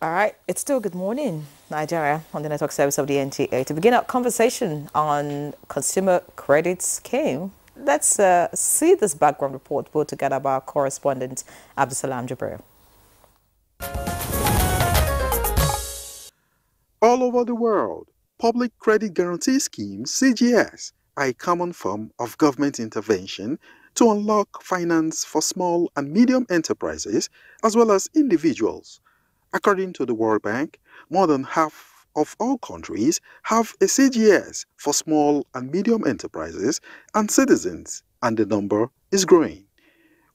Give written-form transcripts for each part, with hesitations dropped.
All right, it's still good morning, Nigeria, on the network service of the NTA. To begin our conversation on consumer credit scheme, let's see this background report put together by our correspondent, Abdusalam Jibril. All over the world, public credit guarantee schemes, CGS, are a common form of government intervention to unlock finance for small and medium enterprises as well as individuals. According to the World Bank, more than half of all countries have a CGS for small and medium enterprises and citizens, and the number is growing.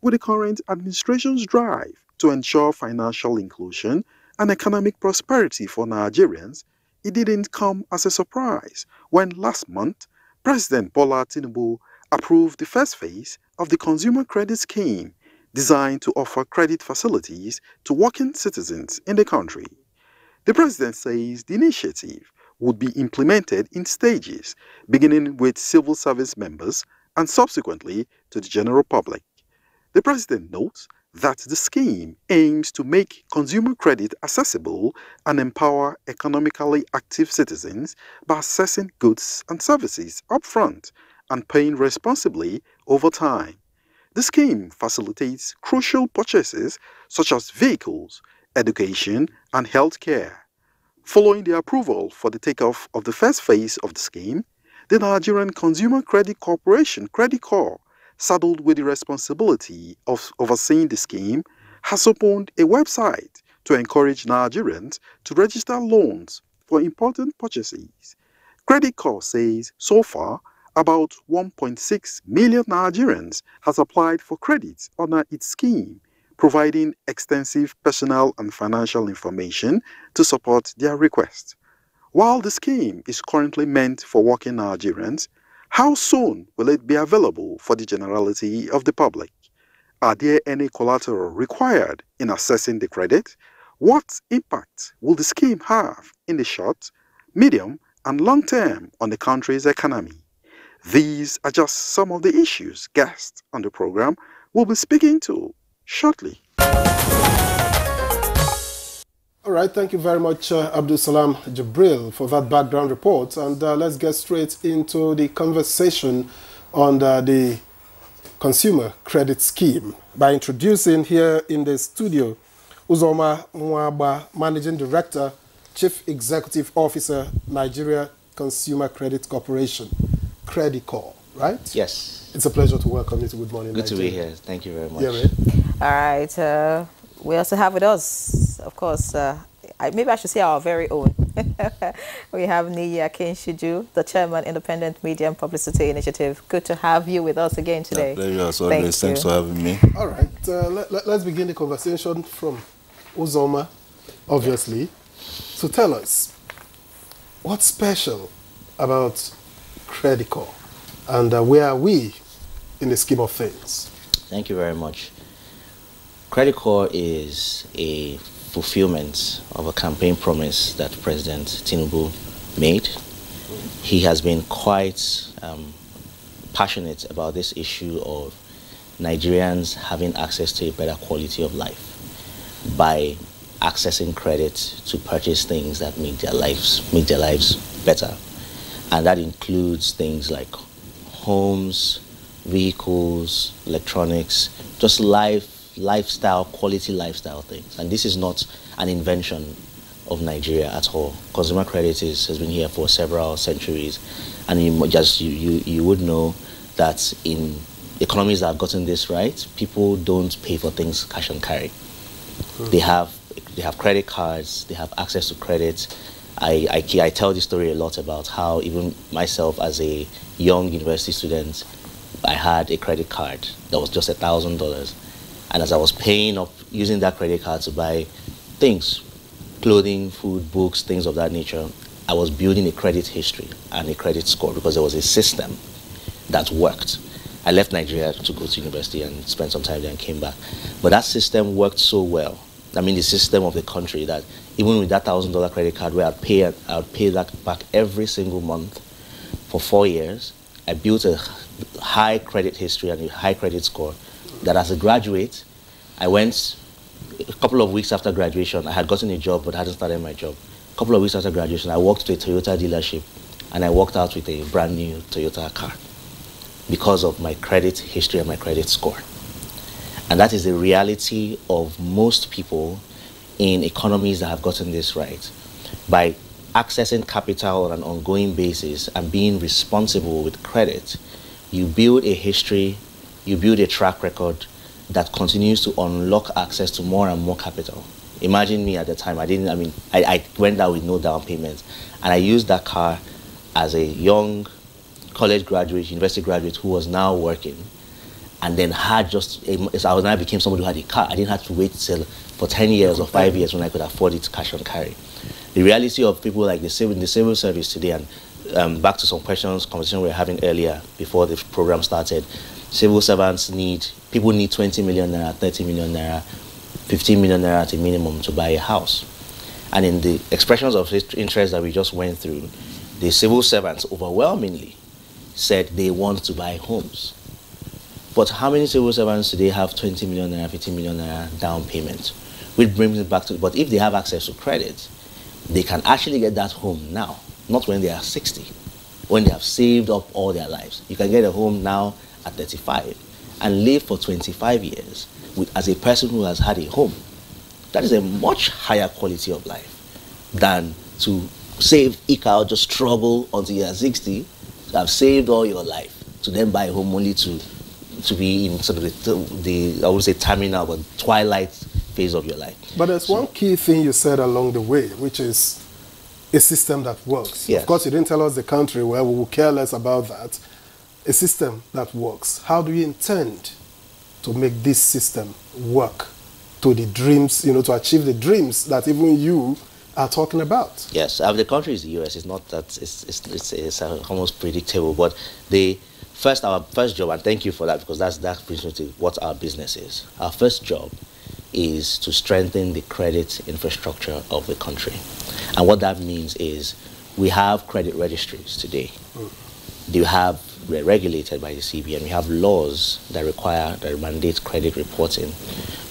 With the current administration's drive to ensure financial inclusion and economic prosperity for Nigerians, it didn't come as a surprise when last month, President Bola Tinubu approved the first phase of the Consumer Credit Scheme designed to offer credit facilities to working citizens in the country. The president says the initiative would be implemented in stages, beginning with civil service members and subsequently to the general public. The president notes that the scheme aims to make consumer credit accessible and empower economically active citizens by assessing goods and services upfront and paying responsibly over time. The scheme facilitates crucial purchases such as vehicles, education, and healthcare. Following the approval for the takeoff of the first phase of the scheme, the Nigerian Consumer Credit Corporation, Credit Corp, saddled with the responsibility of overseeing the scheme, has opened a website to encourage Nigerians to register loans for important purchases. Credit Corp says so far, about 1.6 million Nigerians has applied for credit under its scheme, providing extensive personal and financial information to support their request. While the scheme is currently meant for working Nigerians, how soon will it be available for the generality of the public? Are there any collateral required in assessing the credit? What impact will the scheme have in the short, medium, and long term on the country's economy? These are just some of the issues guests on the program will be speaking to shortly. All right, thank you very much, Abdusalam Jibril, for that background report. And let's get straight into the conversation on the consumer credit scheme by introducing here in the studio Uzoma Mwaba, Managing Director, Chief Executive Officer, Nigeria Consumer Credit Corporation, Credit Corp, right? Yes. It's a pleasure to welcome you to Good Morning Good Nigeria. to be here. Thank you very much. Yeah, right? All right, we also have with us, of course, maybe I should say our very own. We have Niya Kinshiju, the Chairman, Independent Media and Publicity Initiative. Good to have you with us again today. Pleasure as always. Thanks for having me. All right, let's begin the conversation from Uzoma, obviously. So tell us, what's special about Credit Corp and where are we in the scheme of things? Thank you very much. Credit Corp is a fulfillment of a campaign promise that President Tinubu made. He has been quite passionate about this issue of Nigerians having access to a better quality of life by accessing credit to purchase things that make their lives better. And that includes things like homes, vehicles, electronics, just lifestyle, quality lifestyle things. And this is not an invention of Nigeria at all. Consumer credit has been here for several centuries. And you would know that in economies that have gotten this right, people don't pay for things cash and carry. They have credit cards, they have access to credit. I tell this story a lot about how even myself as a young university student, I had a credit card that was just $1,000. And as I was paying up, using that credit card to buy things, clothing, food, books, things of that nature, I was building a credit history and a credit score because there was a system that worked. I left Nigeria to go to university and spend some time there and came back. But that system worked so well. I mean, the system of the country, that even with that $1,000 credit card where I'd pay that back every single month for 4 years, I built a high credit history and a high credit score that as a graduate, I went a couple of weeks after graduation, I had gotten a job but hadn't started my job. A couple of weeks after graduation, I walked to a Toyota dealership and I walked out with a brand new Toyota car because of my credit history and my credit score. And that is the reality of most people in economies that have gotten this right. By accessing capital on an ongoing basis and being responsible with credit, you build a history, you build a track record that continues to unlock access to more and more capital. Imagine me at the time, I went out with no down payment, and I used that car as a young college graduate, university graduate who was now working, and then had so I became somebody who had a car. I didn't have to wait till for 10 years or 5 years when I could afford it cash on carry. The reality of people like the civil service today, and back to some conversation we were having earlier before the program started, civil servants people need 20 million naira, 30 million naira, 15 million naira at a minimum to buy a house. And in the expressions of interest that we just went through, the civil servants overwhelmingly said they want to buy homes. But how many civil servants today have 20 million naira, 15 million naira down payment? Which brings it back to, but if they have access to credit, they can actually get that home now, not when they are 60, when they have saved up all their lives. You can get a home now at 35 and live for 25 years as a person who has had a home. That is a much higher quality of life than to eke out, just struggle until you are 60, to have saved all your life, to then buy a home only to be in sort of the I would say terminal, but twilight phase of your life. But there's one key thing you said along the way, which is a system that works. Yes. Of course, you didn't tell us the country where we will care less about that. A system that works. How do you intend to make this system work to the dreams, to achieve the dreams that even you are talking about? Yes, the country is the US. It's not that, it's almost predictable, but our first job, and thank you for that, because that brings me to what our business is. Our first job is to strengthen the credit infrastructure of the country. And what that means is we have credit registries today. We're regulated by the CBN. We have laws that mandate credit reporting.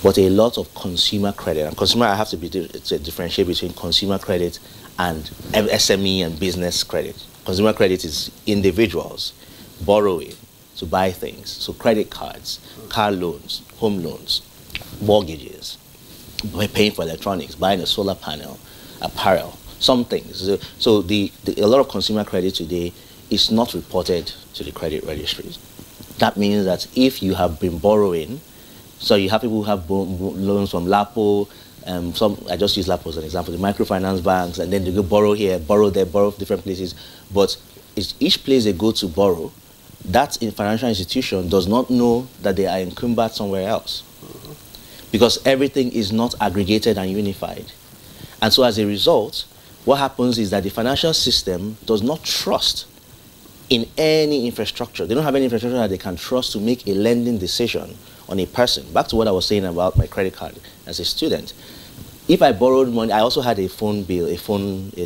But a lot of consumer credit, and consumer, I have to differentiate between consumer credit and SME and business credit. Consumer credit is individuals borrowing to buy things. So credit cards, car loans, home loans, mortgages, paying for electronics, buying a solar panel, apparel, some things. So a lot of consumer credit today is not reported to the credit registries. That means that if you have been borrowing, so you have people who have loans from LAPO, I just use LAPO as an example, the microfinance banks, and then they go borrow here, borrow there, borrow different places. But each place they go to borrow, that financial institution does not know that they are encumbered somewhere else, because everything is not aggregated and unified. And so as a result, what happens is that the financial system does not trust in any infrastructure. They don't have any infrastructure that they can trust to make a lending decision on a person. Back to what I was saying about my credit card as a student. If I borrowed money, I also had a phone bill, a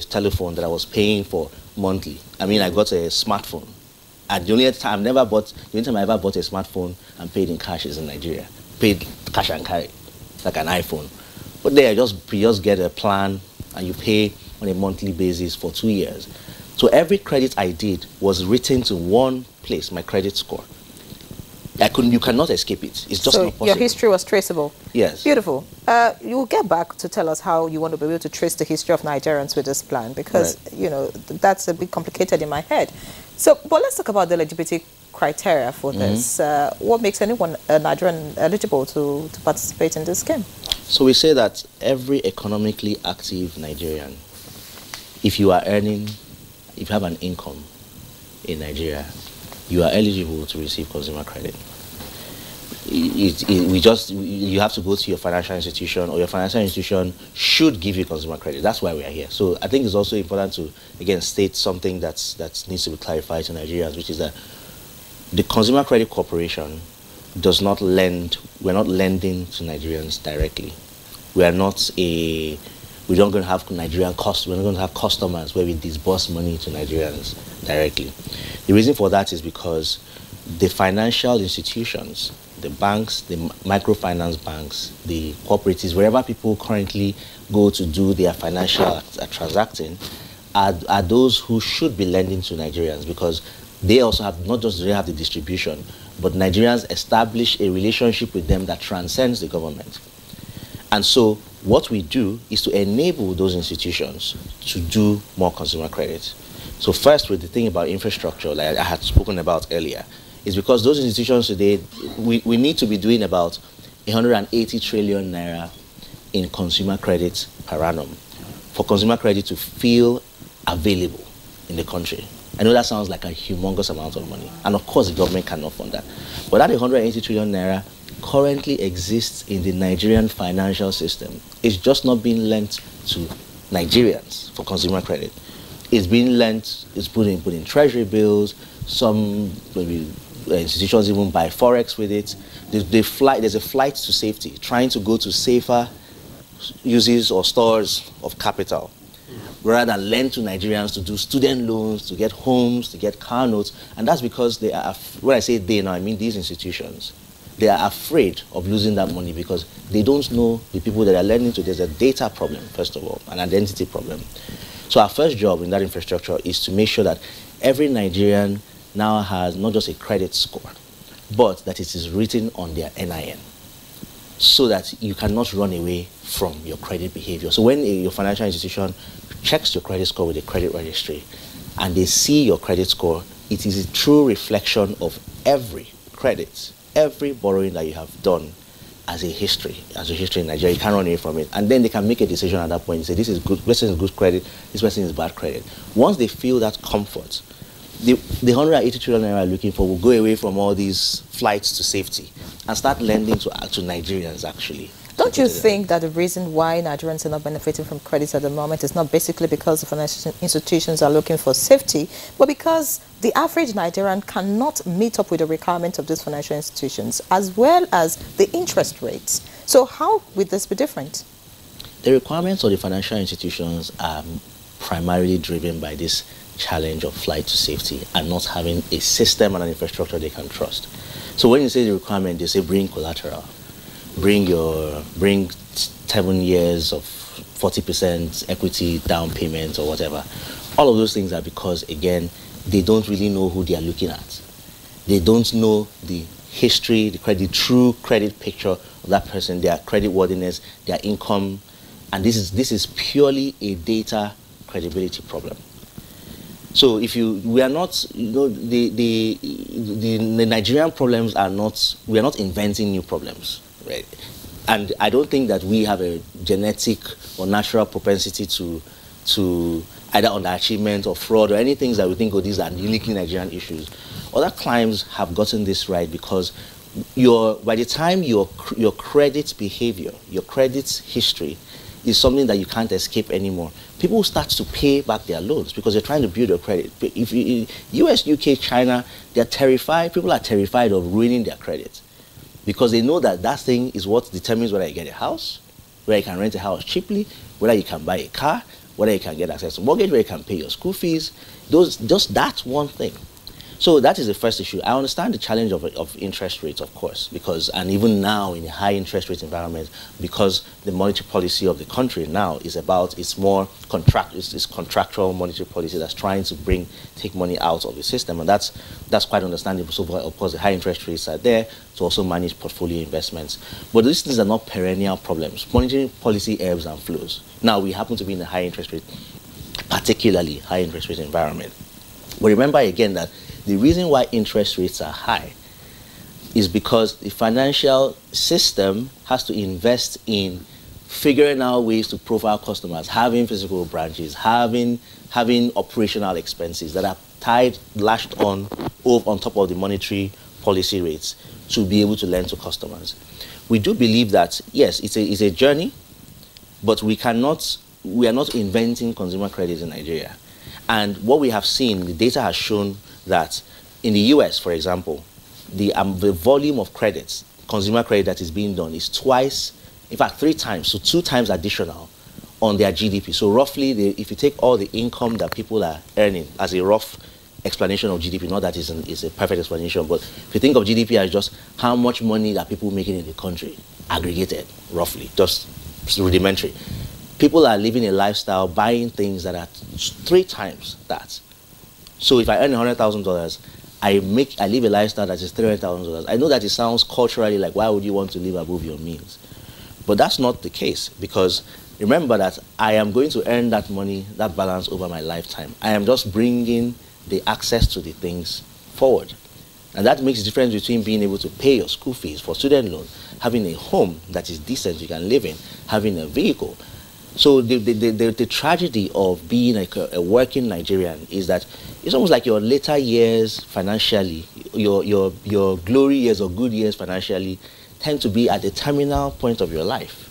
telephone that I was paying for monthly. I got a smartphone. And the only time I ever bought a smartphone and paid in cash is in Nigeria. Paid cash and carry, like an iPhone. But there, you just get a plan and you pay on a monthly basis for 2 years. So every credit I did was written to one place, my credit score. You cannot escape it. It's just not possible. Your history was traceable. Yes. Beautiful. You will get back to tell us how you want to be able to trace the history of Nigerians with this plan, because, that's a bit complicated in my head. So, but let's talk about the eligibility criteria for this. What makes anyone a Nigerian eligible to participate in this scheme? So we say that every economically active Nigerian, if you have an income in Nigeria, you are eligible to receive consumer credit. You have to go to your financial institution, or your financial institution should give you consumer credit. That's why we are here. So I think it's also important to, again, state something that needs to be clarified to Nigerians, which is that the Consumer Credit Corporation does not lend. We're not lending to Nigerians directly. We are not we're not going to have Nigerian costs. We're not going to have customers where we disburse money to Nigerians directly. The reason for that is because the financial institutions the banks, the microfinance banks, the cooperatives, wherever people currently go to do their financial transacting, are those who should be lending to Nigerians, because they also have, not just do they have the distribution, but Nigerians establish a relationship with them that transcends the government. And so what we do is to enable those institutions to do more consumer credit. So first, with the thing about infrastructure, like I had spoken about earlier, is because those institutions today, we need to be doing about 180 trillion naira in consumer credit per annum for consumer credit to feel available in the country. I know that sounds like a humongous amount of money, and of course the government cannot fund that. But that 180 trillion naira currently exists in the Nigerian financial system. It's just not being lent to Nigerians for consumer credit. It's being lent, it's put in treasury bills, some maybe institutions even buy forex with it. There's a flight to safety, trying to go to safer uses or stores of capital, rather than lend to Nigerians to do student loans, to get homes, to get car notes. And that's because they are, when I say they now, I mean these institutions, they are afraid of losing that money because they don't know the people that are lending to. There's a data problem, first of all, an identity problem. So our first job in that infrastructure is to make sure that every Nigerian now has not just a credit score, but that it is written on their NIN, so that you cannot run away from your credit behavior. So when your financial institution checks your credit score with a credit registry and they see your credit score, it is a true reflection of every credit, every borrowing that you have done as a history in Nigeria. You can't run away from it. And then they can make a decision at that point and say, this is good, this person is good credit, this person is bad credit. Once they feel that comfort, the 180 trillion naira looking for will go away from all these flights to safety and start lending to Nigerians, actually. Don't you think that the reason why Nigerians are not benefiting from credit at the moment is not basically because the financial institutions are looking for safety, but because the average Nigerian cannot meet up with the requirements of these financial institutions, as well as the interest rates? So how would this be different? The requirements of the financial institutions are primarily driven by this challenge of flight to safety and not having a system and an infrastructure they can trust. So when you say the requirement, they say bring collateral, bring 7 years of 40% equity down payment or whatever. All of those things are because, again, they don't really know who they are looking at. They don't know the history, the true credit picture of that person, their credit worthiness, their income, and this is purely a data credibility problem. So we are not, the Nigerian problems are not, we are not inventing new problems, right? And I don't think that we have a genetic or natural propensity to either underachievement or fraud or any things that we think, oh, these are uniquely Nigerian issues. Other climes have gotten this right because by the time your credit behavior, your credit history is something that you can't escape anymore, people start to pay back their loans because they're trying to build your credit. If you, US, UK, China, they're terrified. People are terrified of ruining their credit because they know that that thing is what determines whether you get a house, whether you can rent a house cheaply, whether you can buy a car, whether you can get access to mortgage, whether you can pay your school fees. Just that one thing. So that is the first issue. I understand the challenge of interest rates, of course, and even now in a high interest rate environment, because the monetary policy of the country now is more contractual monetary policy that's trying to take money out of the system, and that's quite understandable. So of course the high interest rates are there to also manage portfolio investments. But these things are not perennial problems. Monetary policy ebbs and flows. Now we happen to be in a high interest rate, particularly high interest rate environment. But remember again that the reason why interest rates are high is because the financial system has to invest in figuring out ways to profile customers, having physical branches, having operational expenses that are lashed on top of the monetary policy rates to be able to lend to customers. We do believe that, yes, it's a journey, but we are not inventing consumer credit in Nigeria. And what we have seen, the data has shown that in the US, for example, the volume of credits, consumer credit that is being done is twice, in fact 3 times, so 2 times additional on their GDP. So roughly, if you take all the income that people are earning as a rough explanation of GDP. Not that it's a perfect explanation, but if you think of GDP as just how much money that people making in the country, aggregated, roughly, just rudimentary. People are living a lifestyle, buying things that are 3 times that. So if I earn $100,000, I live a lifestyle that is $300,000. I know that it sounds culturally like, why would you want to live above your means? But that's not the case, because remember that I am going to earn that money, that balance over my lifetime. I am just bringing the access to the things forward. And that makes the difference between being able to pay your school fees for student loan, having a home that is decent you can live in, having a vehicle. So the tragedy of being like a working Nigerian is that it's almost like your later years financially, your glory years or good years financially tend to be at the terminal point of your life.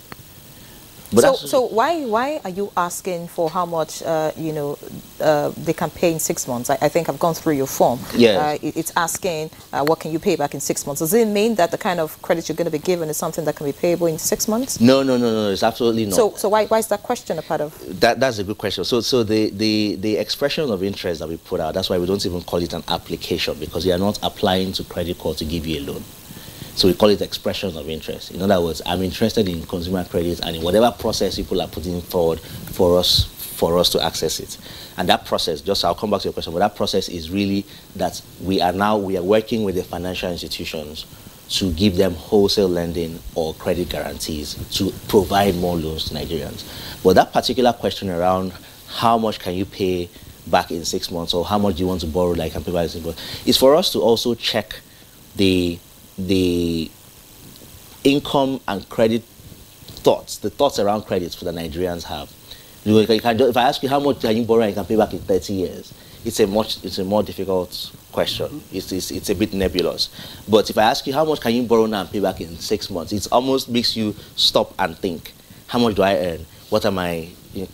But so why are you asking for how much they can pay in 6 months? I think I've gone through your form. Yeah. It's asking what can you pay back in 6 months. Does it mean that the kind of credit you're going to be given is something that can be payable in 6 months? No, it's absolutely not. So why is that question a part of? That's a good question. So the expression of interest that we put out, that's why we don't even call it an application, because we are not applying to credit card to give you a loan. So we call it expressions of interest. In other words, I'm interested in consumer credit and in whatever process people are putting forward for us to access it. And that process, I'll come back to your question, but that process is really that we are working with the financial institutions to give them wholesale lending or credit guarantees to provide more loans to Nigerians. But that particular question around how much can you pay back in 6 months, or how much do you want to borrow like can pay back in 6 months, is for us to also check the income and credit thoughts, the thoughts around credits for the Nigerians have. If I ask you how much can you borrow and you can pay back in 30 years, it's a more difficult question. It's a bit nebulous. But if I ask you how much can you borrow now and pay back in 6 months, it almost makes you stop and think, how much do I earn? What are my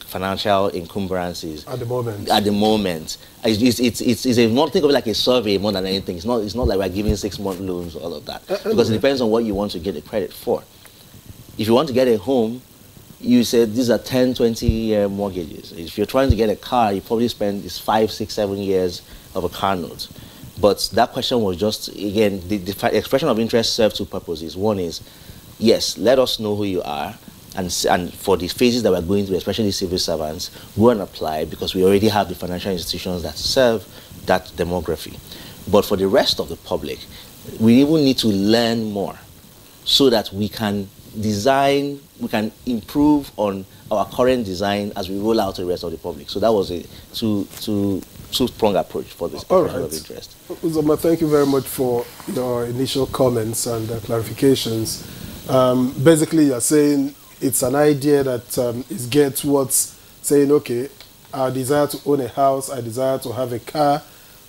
financial encumbrances at the moment? At the moment, it's a more, think of it like a survey more than anything. It's not like we're giving 6-month loans, all of that, because it depends on what you want to get the credit for. If you want to get a home, you said these are 10, 20-year mortgages. If you're trying to get a car, you probably spend these 5, 6, 7 years of a car note. But that question was just, again, the expression of interest serves 2 purposes. One is, yes, let us know who you are. And for the phases that we're going through, especially civil servants, go and apply, because we already have the financial institutions that serve that demography. But for the rest of the public, we even need to learn more so that we can design, we can improve on our current design as we roll out to the rest of the public. So that was a two-pronged approach for this expression of interest. Uzoma, thank you very much for your initial comments and clarifications. Basically, you're saying it's an idea that is geared towards saying, okay, I desire to own a house, I desire to have a car.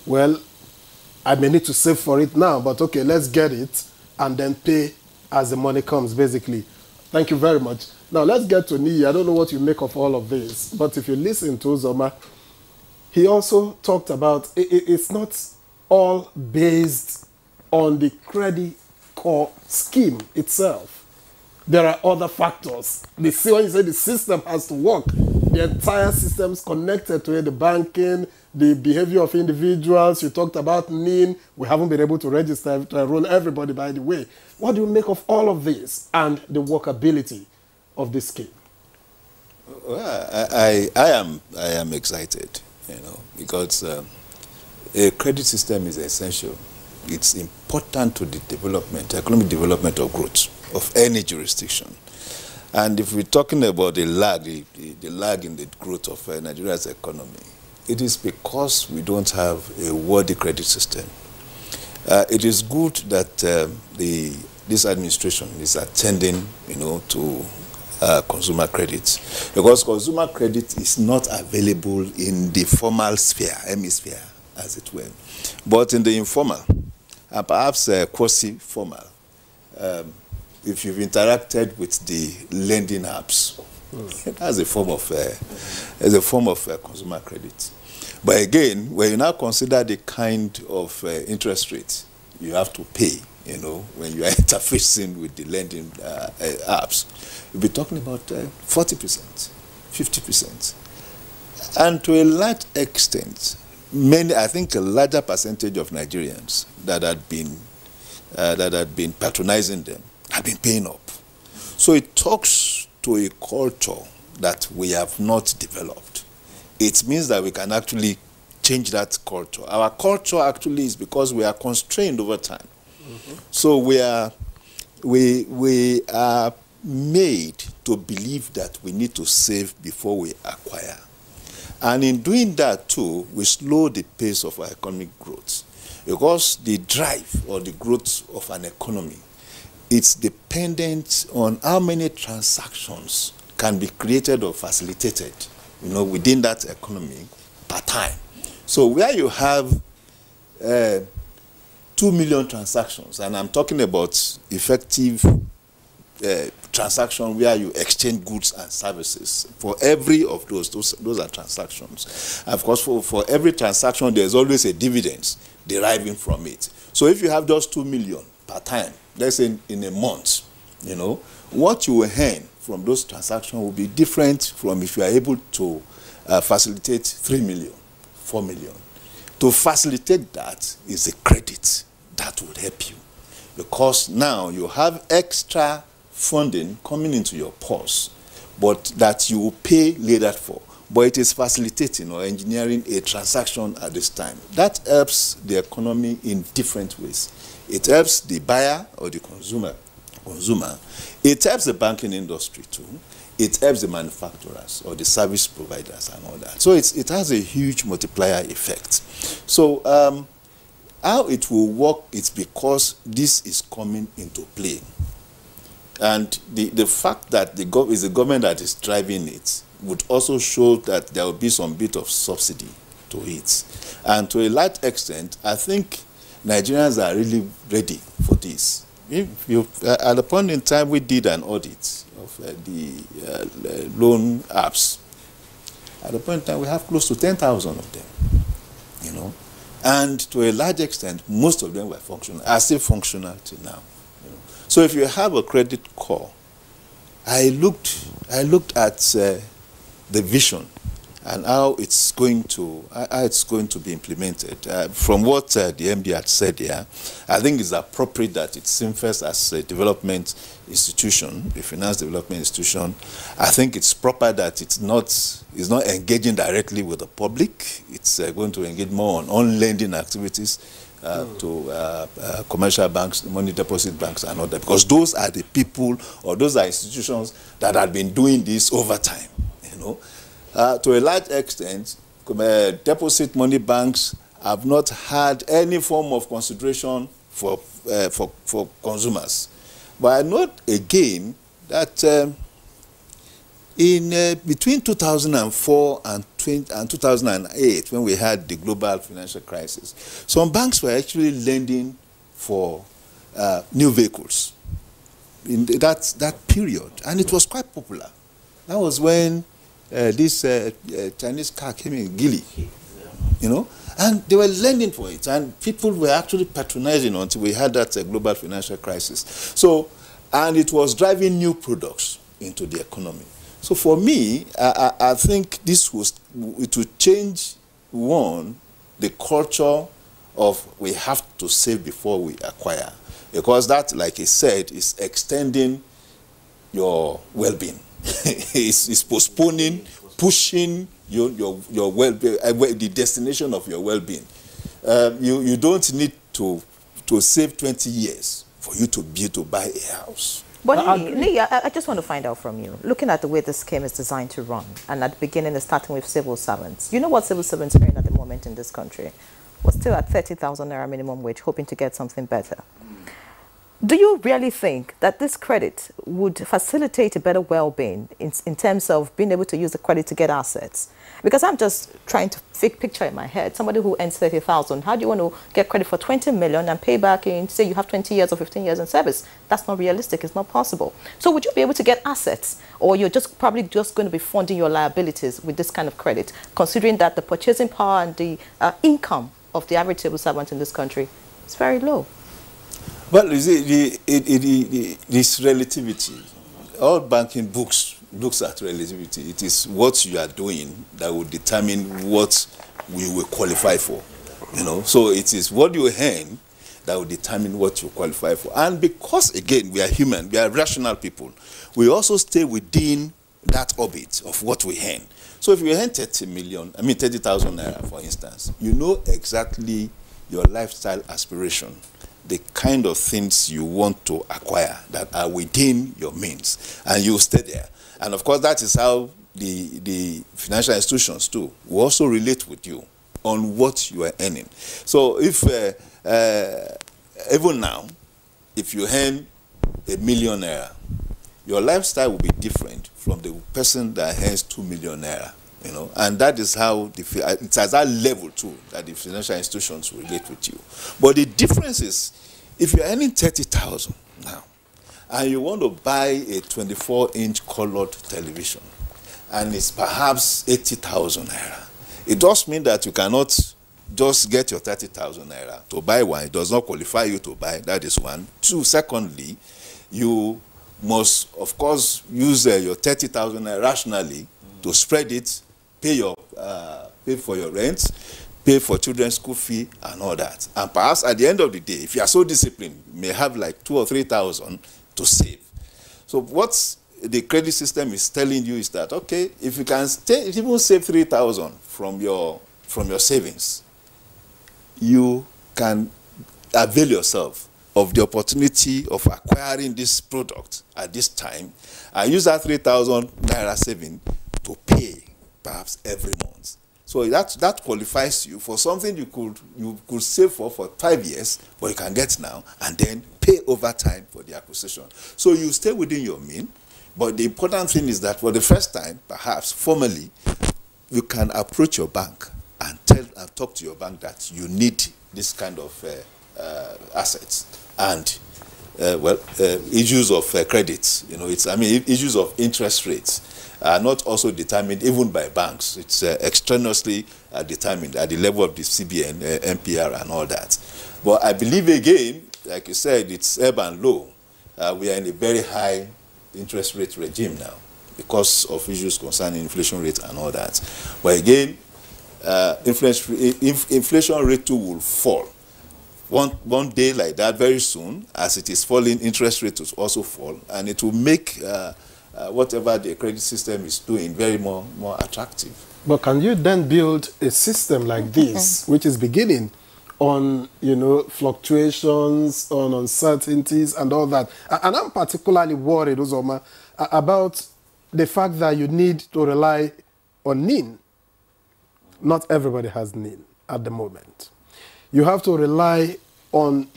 Well, I may need to save for it now, but okay, let's get it and then pay as the money comes, basically. Thank you very much. Now, let's get to Niyi. I don't know what you make of all of this, but if you listen to Uzoma, he also talked about it's not all based on the credit core scheme itself. There are other factors. When you say the system has to work, the entire system is connected to it, the banking, the behavior of individuals. You talked about NIN. We haven't been able to register, to enroll everybody, by the way. What do you make of all of this and the workability of this scheme? Well, I am excited, because a credit system is essential. It's important to the development, economic development or growth of any jurisdiction. And if we're talking about the lag in the growth of Nigeria's economy, it is because we don't have a worthy credit system. It is good that this administration is attending, to consumer credit, because consumer credit is not available in the formal hemisphere, as it were, but in the informal and perhaps quasi-formal. If you've interacted with the lending apps, that's a form of consumer credit. But again, when you now consider the kind of interest rate you have to pay, when you are interfacing with the lending apps, you'll be talking about 40%, 50%. And to a large extent, I think a larger percentage of Nigerians that had been patronizing them have been paying up. So it talks to a culture that we have not developed. It means that we can actually change that culture. Our culture actually is because we are constrained over time. So we are made to believe that we need to save before we acquire. And in doing that too, we slow the pace of our economic growth. Because the drive or the growth of an economy, it's dependent on how many transactions can be created or facilitated, within that economy per time. So where you have 2 million transactions, and I'm talking about effective transaction where you exchange goods and services. For every of those are transactions. Of course, for every transaction, there's always a dividend deriving from it. So if you have just 2 million per time, let's say in a month, what you will earn from those transactions will be different from if you are able to facilitate 3 million, 4 million. To facilitate that is a credit that would help you, because now you have extra funding coming into your purse, but that you will pay later for. But it is facilitating or engineering a transaction at this time. That helps the economy in different ways. It helps the buyer or the consumer. It helps the banking industry too. It helps the manufacturers or the service providers and all that. So it has a huge multiplier effect. So how it will work is because this is coming into play. And the fact that is the government that is driving it would also show that there will be some bit of subsidy to it. And to a large extent, I think Nigerians are really ready for this. At a point in time, we did an audit of the loan apps. At a point in time, we have close to 10,000 of them, And to a large extent, most of them are still functional till now. So if you have a credit core, I looked at the vision and how it's going to be implemented. From what the MD had said here, I think it's appropriate that it's seen first as a development institution, a finance development institution. I think it's proper that it's not engaging directly with the public. It's going to engage more on lending activities to commercial banks, money deposit banks and all that, because those are the people or those are institutions that have been doing this over time, to a large extent, deposit money banks have not had any form of consideration for consumers. But I note again that between 2004 and 2008, when we had the global financial crisis, some banks were actually lending for new vehicles in that period, and it was quite popular. That was when this Chinese car came in, Geely, and they were lending for it, and people were actually patronizing until we had that global financial crisis. So, and it was driving new products into the economy. So for me, I think it will change, the culture of we have to save before we acquire. Because that, like I said, is extending your well-being. it's postponing, pushing your well-being, the destination of your well-being. You don't need to save 20 years for you to be able to buy a house. But I just want to find out from you, looking at the way this scheme is designed to run, and at the beginning it's starting with civil servants. You know what civil servants are in at the moment in this country? We're still at 30,000 naira minimum wage, hoping to get something better. Do you really think that this credit would facilitate a better well-being in terms of being able to use the credit to get assets? Because I'm just trying to picture in my head, somebody who earns 30,000, how do you want to get credit for 20 million and pay back in, say you have 20 years or 15 years in service? That's not realistic, it's not possible. So would you be able to get assets, or you're probably just going to be funding your liabilities with this kind of credit, considering that the purchasing power and the income of the average civil servant in this country is very low? Well, you see, this relativity. All banking books looks at relativity. It is what you are doing that will determine what we will qualify for. You know, so it is what you earn that will determine what you qualify for. And because, again, we are human, we are rational people, we also stay within that orbit of what we earn. So if you earn 30,000 naira, for instance, you know exactly your lifestyle aspiration, the kind of things you want to acquire that are within your means, and you stay there. And of course, that is how the financial institutions too will also relate with you on what you are earning. So if even now, if you earn ₦1 million, your lifestyle will be different from the person that earns 2 million naira. You know, and that is how it's at that level too that the financial institutions will relate with you. But the difference is, if you're earning 30,000 now, and you want to buy a 24-inch colored television, and it's perhaps 80,000 naira, it does mean that you cannot just get your 30,000 naira to buy one. It does not qualify you to buy. That is one. Two, secondly, you must, of course, use your 30,000 naira rationally to spread it, pay for your rent, pay for children's school fee and all that. And perhaps at the end of the day, if you are so disciplined, you may have like 2,000 or 3,000 to save. So what the credit system is telling you is that, okay, if you can even save 3,000 from your savings, you can avail yourself of the opportunity of acquiring this product at this time and use that 3,000 naira saving to pay perhaps every month. So that qualifies you for something you could save for 5 years, but you can get now and then pay over time for the acquisition. So you stay within your mean, but the important thing is that for the first time, perhaps formally, you can approach your bank and talk to your bank that you need this kind of assets and issues of credit. You know, issues of interest rates are not also determined even by banks. It's extraneously determined at the level of the CBN, MPR, and all that. But I believe, again, like you said, it's ebb and low. We are in a very high interest rate regime now because of issues concerning inflation rate and all that. But again, inflation rate too will fall. One day like that, very soon, as it is falling, interest rate will also fall, and it will make whatever the credit system is doing very more attractive. But can you then build a system like this, which is beginning on, fluctuations, on uncertainties and all that? And I'm particularly worried, Uzoma, about the fact that you need to rely on NIN. Not everybody has NIN at the moment. You have to rely on,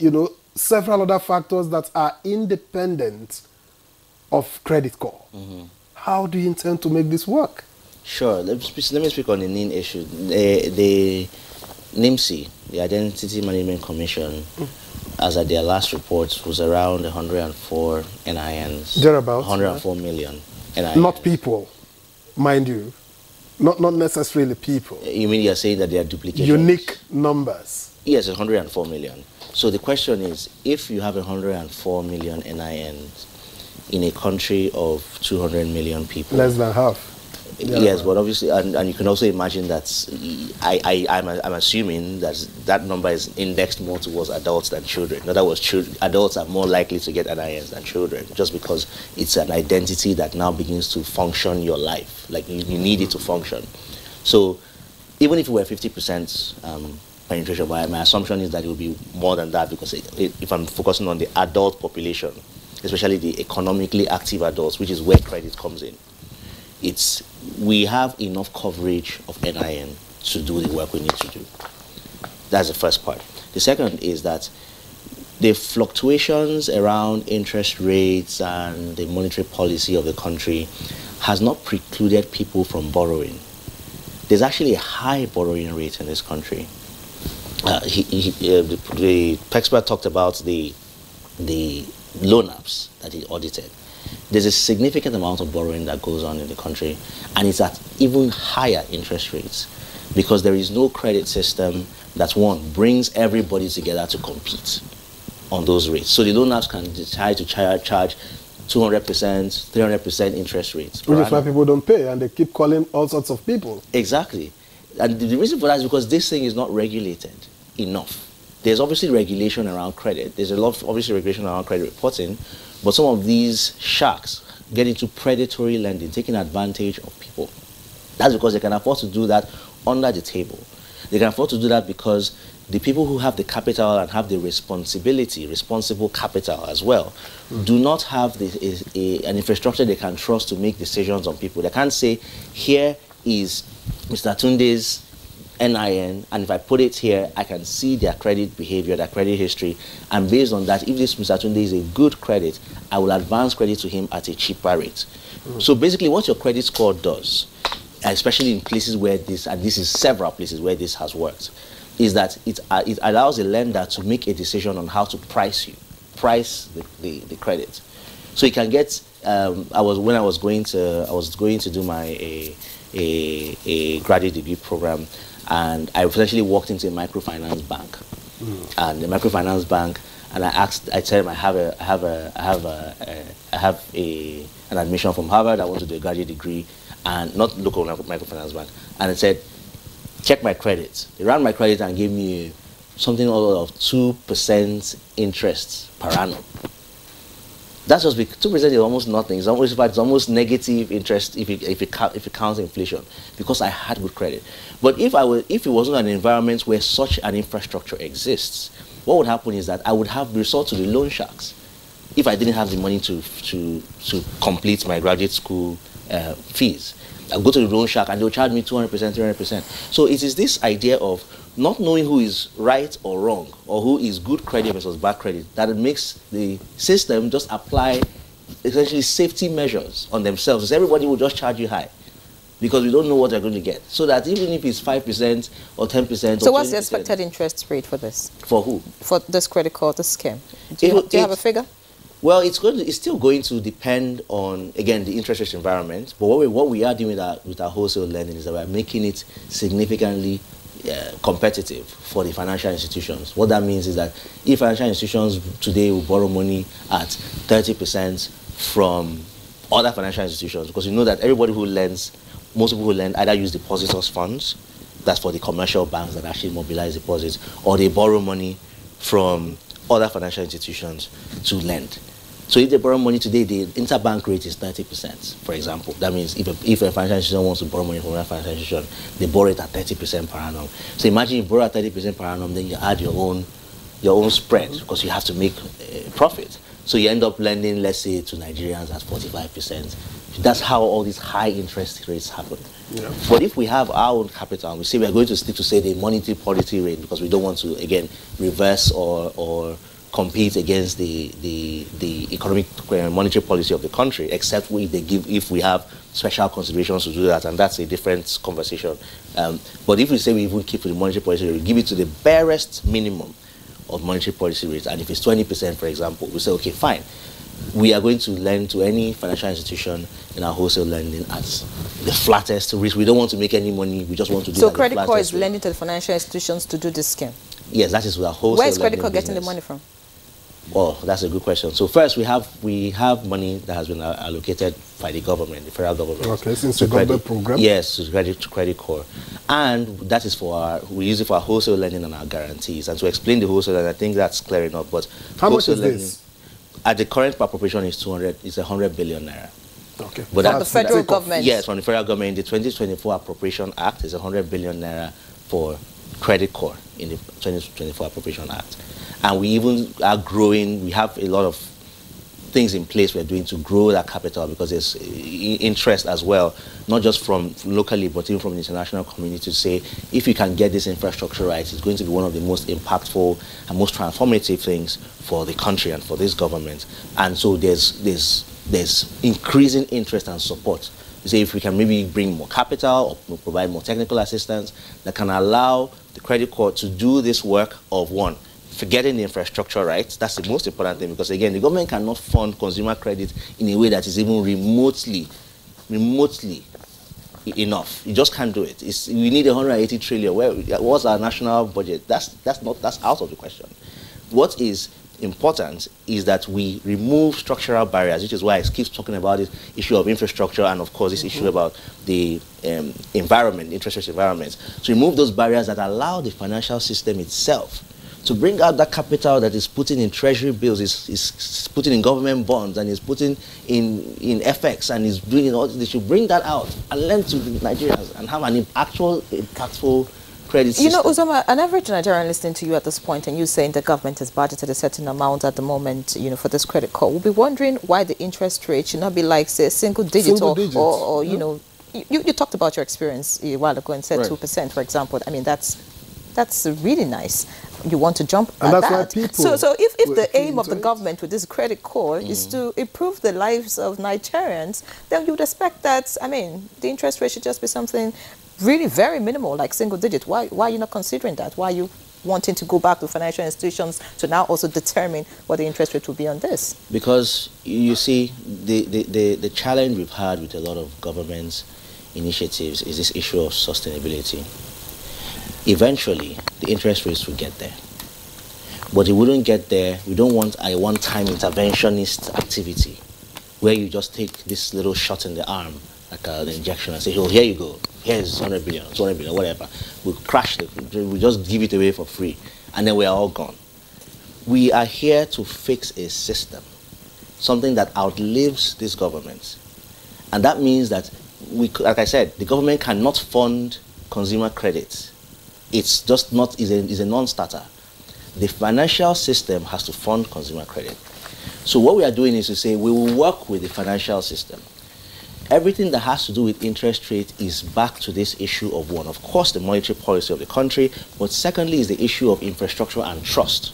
several other factors that are independent of credit score. How do you intend to make this work? Sure. Let me speak on the NIN issue. The NIMC, the Identity Management Commission, as at their last report, was around 104 NINs. Thereabouts. 104 million NINs. Not people, mind you. Not necessarily people. You mean you're saying that they are duplications? Unique numbers. Yes, 104 million. So the question is, if you have 104 million NINs in a country of 200 million people... Less than half. Yes, but obviously, and you can also imagine that I'm assuming that number is indexed more towards adults than children. In other words, adults are more likely to get NINs than children, just because it's an identity that now begins to function your life. Like you need it to function. So even if it were 50% penetration, my assumption is that it will be more than that, because if I'm focusing on the adult population, especially the economically active adults, which is where credit comes in, we have enough coverage of NIN to do the work we need to do. That's the first part. The second is that the fluctuations around interest rates and the monetary policy of the country has not precluded people from borrowing. There's actually a high borrowing rate in this country. The expert talked about the loan apps that he audited. There's a significant amount of borrowing that goes on in the country, and it's at even higher interest rates because there is no credit system that, one, brings everybody together to compete on those rates. So the loan apps can decide to charge 200%, 300% interest rates. Which is why people don't pay, and they keep calling all sorts of people. Exactly. And the reason for that is because this thing is not regulated enough. There's obviously regulation around credit. There's a lot of obviously regulation around credit reporting, but some of these sharks get into predatory lending, taking advantage of people. That's because they can afford to do that under the table. They can afford to do that because the people who have the capital and have the responsible capital as well, do not have an infrastructure they can trust to make decisions on people. They can't say, here is Mr. Tunde's NIN, and if I put it here, I can see their credit behavior, their credit history, and based on that, if this Mr. Tunde is a good credit, I will advance credit to him at a cheaper rate. So basically what your credit score does, especially in places where this, and this is several places where this has worked, is that it allows a lender to make a decision on how to price the credit. So you can get, when I was going to do my a graduate degree program, and I essentially walked into a microfinance bank, and the microfinance bank, and I told him I have an admission from Harvard. I want to do a graduate degree, and not local microfinance bank. And I said, check my credit. They ran my credit and gave me something of 2% interest per annum. That's just 2% is almost nothing. It's almost negative interest if it counts inflation, because I had good credit. But if it wasn't an environment where such an infrastructure exists, what would happen is that I would have resort to the loan sharks if I didn't have the money to complete my graduate school fees. I'll go to the loan shark and they'll charge me 200%, 300%. So it is this idea of not knowing who is right or wrong, or who is good credit versus bad credit, that it makes the system just apply essentially safety measures on themselves. So everybody will just charge you high, because we don't know what they're going to get. So that even if it's 5% or 10% or So what's the expected interest rate for this? For who? For this credit card, this scheme. Do you have a figure? Well, it's still going to depend on, again, the interest rate environment. But what we are doing with our wholesale lending is that we're making it significantly competitive for the financial institutions. What that means is that if financial institutions today will borrow money at 30% from other financial institutions, because you know that everybody who lends, most people who lend either use depositors' funds, that's for the commercial banks that actually mobilize deposits, or they borrow money from other financial institutions to lend. So if they borrow money today, the interbank rate is 30%, for example. That means if a financial institution wants to borrow money from another financial institution, they borrow it at 30% per annum. So imagine you borrow at 30% per annum, then you add your own spread, because you have to make a profit. So you end up lending, let's say, to Nigerians at 45%. That's how all these high interest rates happen. Yeah. But if we have our own capital, and we say we are going to stick to, say, the monetary policy rate, because we don't want to, again, reverse or compete against the economic monetary policy of the country, except if we have special considerations to do that, and that's a different conversation. But if we say we even keep to the monetary policy rate, we give it to the barest minimum of monetary policy rates, and if it's 20%, for example, we say, okay, fine. We are going to lend to any financial institution in our wholesale lending at the flattest risk. We don't want to make any money. We just want to do that. So Credit Corp is lending to the financial institutions to do this scheme? Yes, that is our wholesale. Where is Credit Corp getting the money from? Oh, that's a good question. So first, we have money that has been allocated by the government, the federal government. Okay, since the government program. Yes, to Credit Corp, and that is we use it for our wholesale lending and our guarantees. And to explain the wholesale, and I think that's clear enough. But how much is this? At the current appropriation is 100 billion naira. Okay. But from the federal government. Yes, from the federal government. The 2024 Appropriation Act is 100 billion naira for Credit Corp in the 2024 Appropriation Act. And we even are growing. We have a lot of things in place we're doing to grow that capital, because there's interest as well, not just from locally, but even from the international community, to say, if you can get this infrastructure right, it's going to be one of the most impactful and most transformative things for the country and for this government. And so there's increasing interest and support. You say, if we can maybe bring more capital or provide more technical assistance that can allow the Credit Corp to do this work of, one, getting the infrastructure right. That's the most important thing, because again, the government cannot fund consumer credit in a way that is even remotely enough. You just can't do it. We need 180 trillion. What's our national budget? That's out of the question. What is important is that we remove structural barriers, which is why I keep talking about this issue of infrastructure and, of course, this issue about the environment, interest rate environments. To remove those barriers that allow the financial system itself to bring out that capital that is putting in treasury bills, is putting in government bonds, and is putting in FX, and is doing all this. They should bring that out and lend to the Nigerians and have an actual impactful credit system. You know, Uzoma, an average Nigerian listening to you at this point, and you saying the government has budgeted a certain amount at the moment, you know, for this credit card, will be wondering why the interest rate should not be like, say, single digit, or you know, you talked about your experience a while ago and said 2%, for example. I mean, that's really nice. You want to jump at that. So if the aim of the government with this credit card is to improve the lives of Nigerians, then you would expect that, I mean, the interest rate should just be something really very minimal, like single digit. Why are you not considering that? Why are you wanting to go back to financial institutions to now also determine what the interest rate will be on this? Because you see, the challenge we've had with a lot of government initiatives is this issue of sustainability. Eventually, the interest rates will get there. But it wouldn't get there. We don't want a one-time interventionist activity where you just take this little shot in the arm, like an injection, and say, oh, here you go. Here's 100 billion, 200 billion, whatever. We'll crash it. We just give it away for free. And then we're all gone. We are here to fix a system, something that outlives this government. And that means that, like I said, the government cannot fund consumer credit. It's just not, is a non-starter. The financial system has to fund consumer credit. So what we are doing is to say we will work with the financial system. Everything that has to do with interest rate is back to this issue of, one, of course, the monetary policy of the country, but secondly is the issue of infrastructure and trust.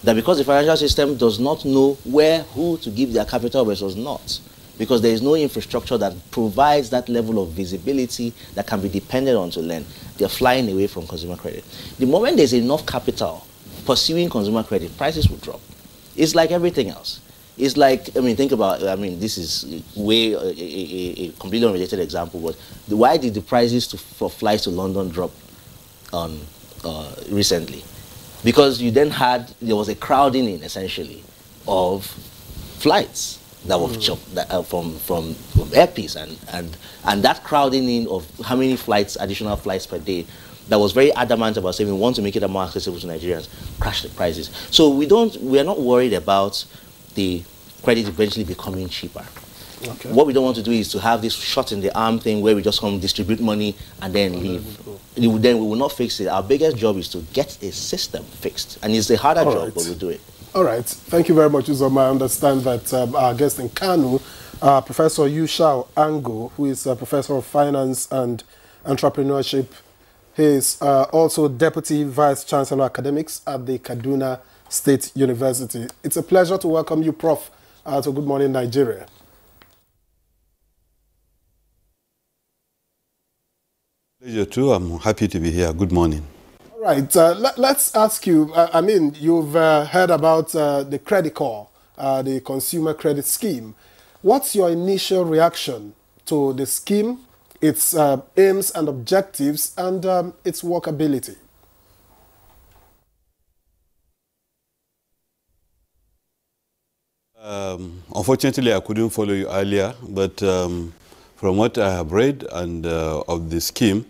That because the financial system does not know who to give their capital versus not, because there is no infrastructure that provides that level of visibility that can be depended on to lend. They're flying away from consumer credit. The moment there's enough capital pursuing consumer credit, prices will drop. It's like everything else. It's like, I mean, think about, I mean, this is way a completely unrelated example, but why did the prices for flights to London drop recently? Because you then there was a crowding in, essentially, of flights that were from airports, and that crowding in of how many flights, additional flights per day, that was very adamant about saying we want to make it more accessible to Nigerians, crash the prices. So we are not worried about the credit eventually becoming cheaper. Okay. What we don't want to do is to have this shot in the arm thing where we just come distribute money and then leave. Then we will not fix it. Our biggest job is to get a system fixed, and it's a harder job, but we'll do it. All right. Thank you very much, Uzoma. I understand that our guest in Kanu, Professor Youa Ango, who is a professor of finance and entrepreneurship. He is also Deputy Vice Chancellor Academics at the Kaduna State University. It's a pleasure to welcome you, Prof, to Good Morning Nigeria. Pleasure too. I'm happy to be here. Good morning. All right. Let's ask you, I mean, you've heard about the credit card, the consumer credit scheme. What's your initial reaction to the scheme, its aims and objectives, and its workability? Unfortunately, I couldn't follow you earlier, but from what I have read and of the scheme,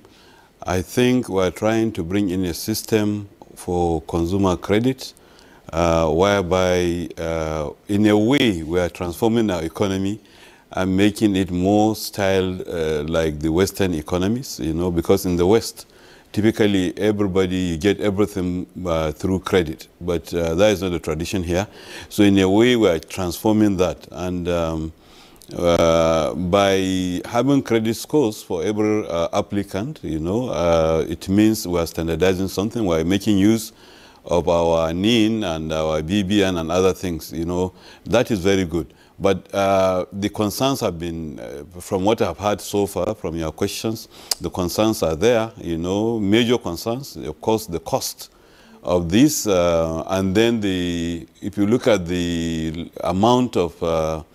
I think we're trying to bring in a system for consumer credit, whereby in a way we are transforming our economy and making it more styled like the Western economies, you know, because in the West, typically everybody, you get everything through credit, but that is not the tradition here. So in a way, we are transforming that. And by having credit scores for every applicant, you know, it means we are standardizing something. We are making use of our NIN and our BBN and other things, you know. That is very good. But the concerns have been, from what I've heard so far from your questions, the concerns are there, you know, major concerns, of course, the cost of this. And then if you look at the amount of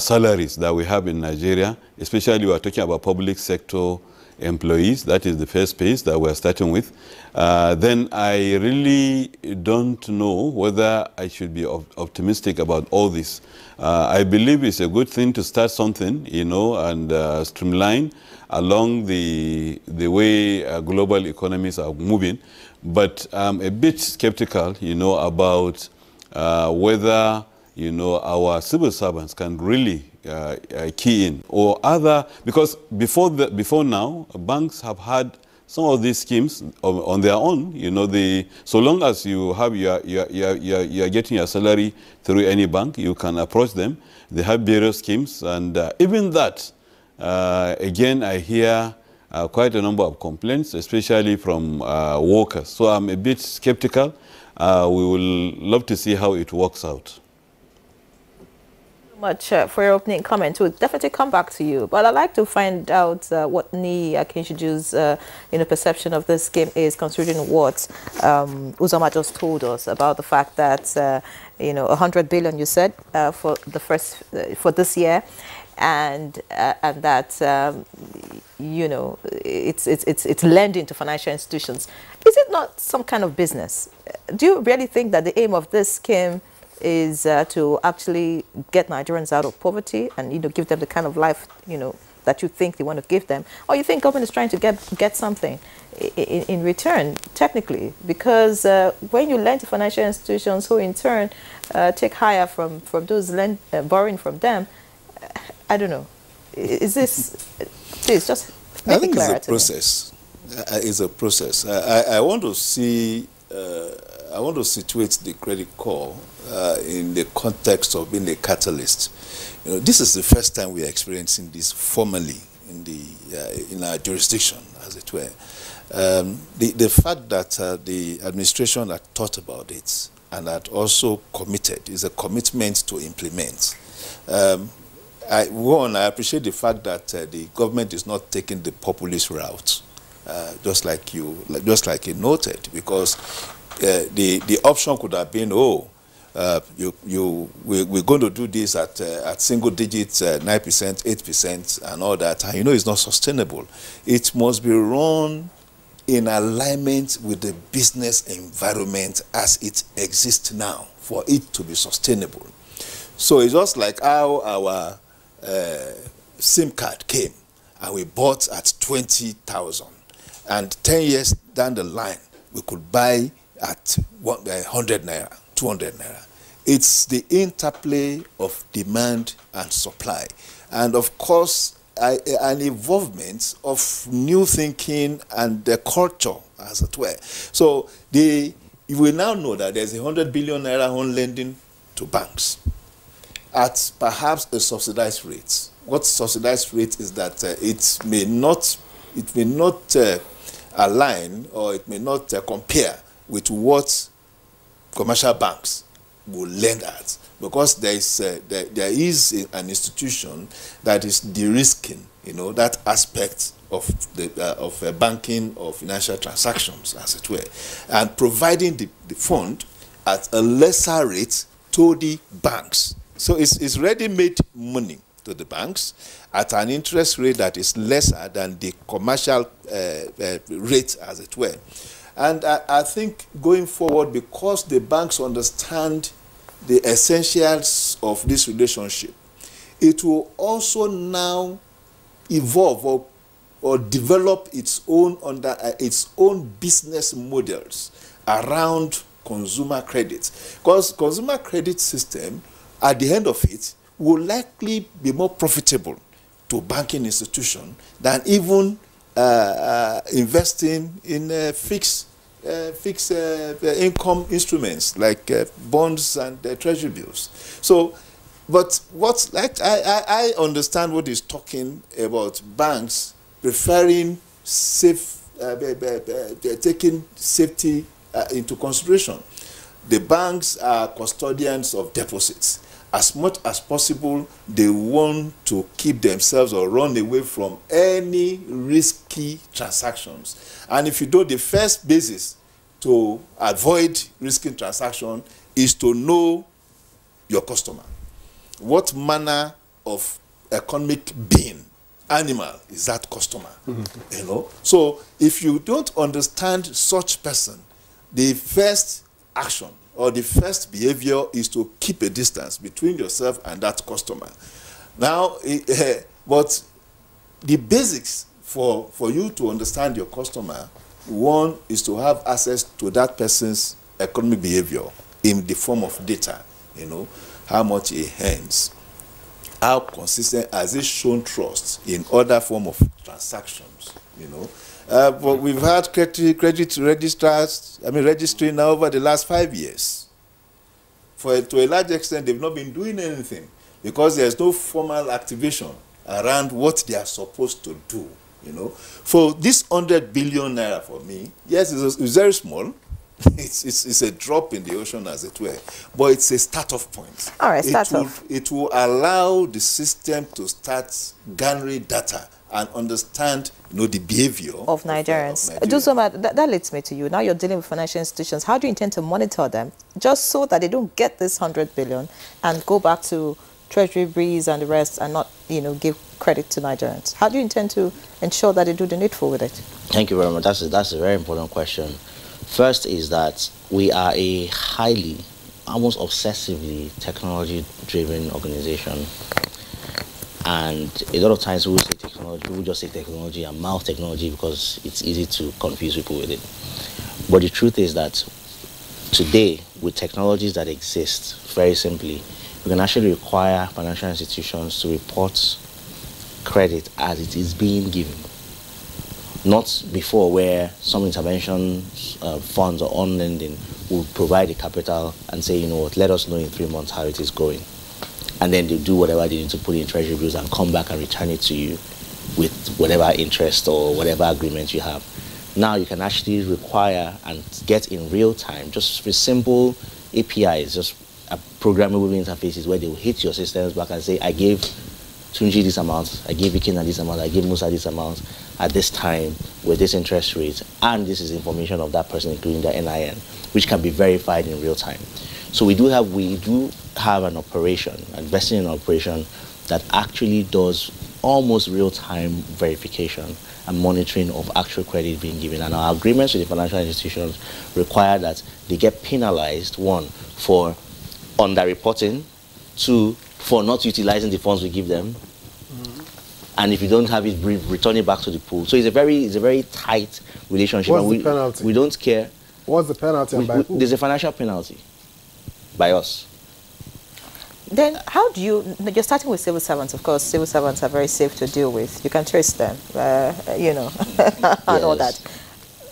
salaries that we have in Nigeria, especially we are talking about public sector employees. That is the first phase that we're starting with. Then I really don't know whether I should be optimistic about all this. I believe it's a good thing to start something, you know, and streamline along the way global economies are moving. But I'm a bit skeptical, you know, about whether, you know, our civil servants can really key in, or other, because before now, banks have had some of these schemes on their own. You know, so long as you have you're getting your salary through any bank, you can approach them. They have various schemes, and even that, again, I hear quite a number of complaints, especially from workers. So I'm a bit skeptical. We will love to see how it works out. Much for your opening comment. We'll definitely come back to you, but I'd like to find out what Niyi Akinshiju's perception of this scheme is, considering what Uzoma just told us about the fact that 100 billion, you said, for for this year, and that it's lending to financial institutions. Is it not some kind of business? Do you really think that the aim of this scheme is to actually get Nigerians out of poverty and give them the kind of life that you think they want to give them, or you think government is trying to get something in return, technically? Because when you lend to financial institutions, who in turn take higher from those borrowing from them, I don't know. Is this? Please just make I think it clearer it's a process. It's a process. I want to see. I want to situate the credit call in the context of being a catalyst. This is the first time we are experiencing this formally in our jurisdiction, as it were. The fact that the administration had thought about it and had also committed is a commitment to implement. I appreciate the fact that the government is not taking the populist route, just like you noted, because the option could have been, we're going to do this at single digits, 9%, 8%, and all that. And it's not sustainable. It must be run in alignment with the business environment as it exists now for it to be sustainable. So it's just like how our SIM card came and we bought at 20,000, and 10 years down the line we could buy at 100 naira, 200 naira. It's the interplay of demand and supply, and of course an involvement of new thinking and the culture, as it were. So we now know that there's 100 billion naira on lending to banks at perhaps a subsidized rate. What subsidized rate is that it may not align, or it may not compare with what commercial banks will lend at, because there is an institution that is de-risking, that aspect of banking or financial transactions, as it were, and providing the fund at a lesser rate to the banks. So it's ready-made money to the banks at an interest rate that is lesser than the commercial rate, as it were. And I think going forward, because the banks understand the essentials of this relationship, it will also now evolve or develop its own business models around consumer credit. Because consumer credit system, at the end of it, will likely be more profitable to banking institution than even investing in fixed income instruments like bonds and treasury bills. So, but I understand what he's talking about, banks preferring taking safety into consideration. The banks are custodians of deposits. As much as possible, they want to keep themselves or run away from any risky transactions. And if you do, the first basis to avoid risky transaction is to know your customer. What manner of economic being animal is that customer. You know, so if you don't understand such person, the first action or the first behavior is to keep a distance between yourself and that customer. Now, but the basics for you to understand your customer, one is to have access to that person's economic behavior in the form of data. You know, how much he earns, how consistent has he shown trust in other form of transactions. You know, but we've had credit registrars, registering now over the last 5 years. To a large extent, they've not been doing anything because there's no formal activation around what they are supposed to do. You know, for this 100 billion naira for me, yes, it's very small. It's a drop in the ocean, as it were, but it's a start-off point. All right, start-off. It will allow the system to start gathering data and understand, you know, the behavior of Nigerians. That leads me to you. Now you're dealing with financial institutions. How do you intend to monitor them, just so that they don't get this 100 billion and go back to Treasury Breeze and the rest and not, you know, give credit to Nigerians? How do you intend to ensure that they do the needful with it? Thank you very much. That's a very important question. First is that we are a highly, almost obsessively technology-driven organization. And a lot of times we say technology, people just say technology and mouth technology because it's easy to confuse people with it. But the truth is that today, with technologies that exist, very simply, we can actually require financial institutions to report credit as it is being given. Not before, where some intervention funds or on lending will provide the capital and say, you know what, let us know in 3 months how it is going. And then they do whatever they need to put in treasury bills and come back and return it to you with whatever interest or whatever agreement you have. Now you can actually require and get in real time, just with simple APIs, just programmable interfaces where they will hit your systems back and say, I gave Tunji this amount, I gave Ikena this amount, I gave Musa this amount at this time with this interest rate, and this is information of that person, including their NIN, which can be verified in real time. So we do have an operation, investing in an operation that actually does almost real-time verification and monitoring of actual credit being given. And our agreements with the financial institutions require that they get penalized, one, for underreporting, two, for not utilizing the funds we give them, and if you don't have it, return it back to the pool. So it's a very tight relationship. What's the penalty? We don't care. What's the penalty and by who? There's a financial penalty by us. Then how do you're starting with civil servants, of course. Civil servants are very safe to deal with. You can trace them, you know, and all that.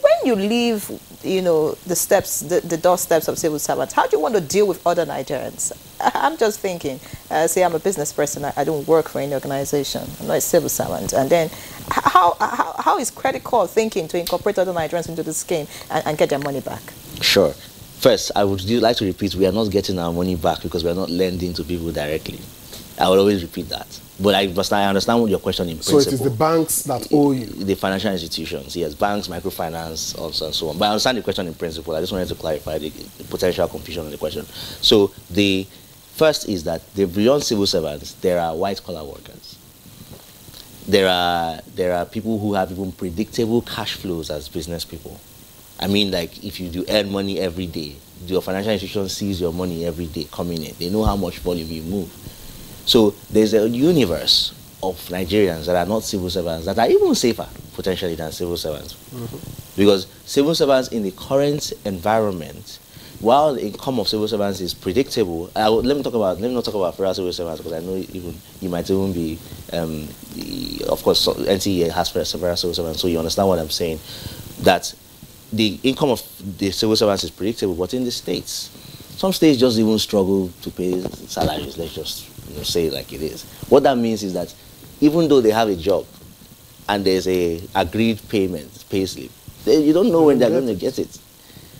When you leave, you know, the doorsteps of civil servants, how do you want to deal with other Nigerians? I'm just thinking, say I'm a business person, I don't work for any organization, I'm not a civil servant, and then how is Credit Corp thinking to incorporate other Nigerians into the scheme and get their money back? Sure. First, I would like to repeat, we are not getting our money back because we are not lending to people directly. I will always repeat that. But I understand what your question in principle. So it is the banks that owe you? The financial institutions, yes. Banks, microfinance, also, and so on. But I understand the question in principle. I just wanted to clarify the potential confusion on the question. So the first is that beyond civil servants, there are white-collar workers. There are people who have even predictable cash flows as business people. I mean, like, if you do earn money every day, your financial institution sees your money every day coming in. They know how much volume you move. So there's a universe of Nigerians that are not civil servants that are even safer, potentially, than civil servants. Because civil servants in the current environment, while the income of civil servants is predictable, let me not talk about federal civil servants, because I know you might even be, of course, NTA has federal civil servants, so you understand what I'm saying, that the income of the civil servants is predictable, but in the states, some states just even struggle to pay salaries. Let's just say it like it is. What that means is that even though they have a job and there's a agreed pay slip, you don't know when they're going to get it.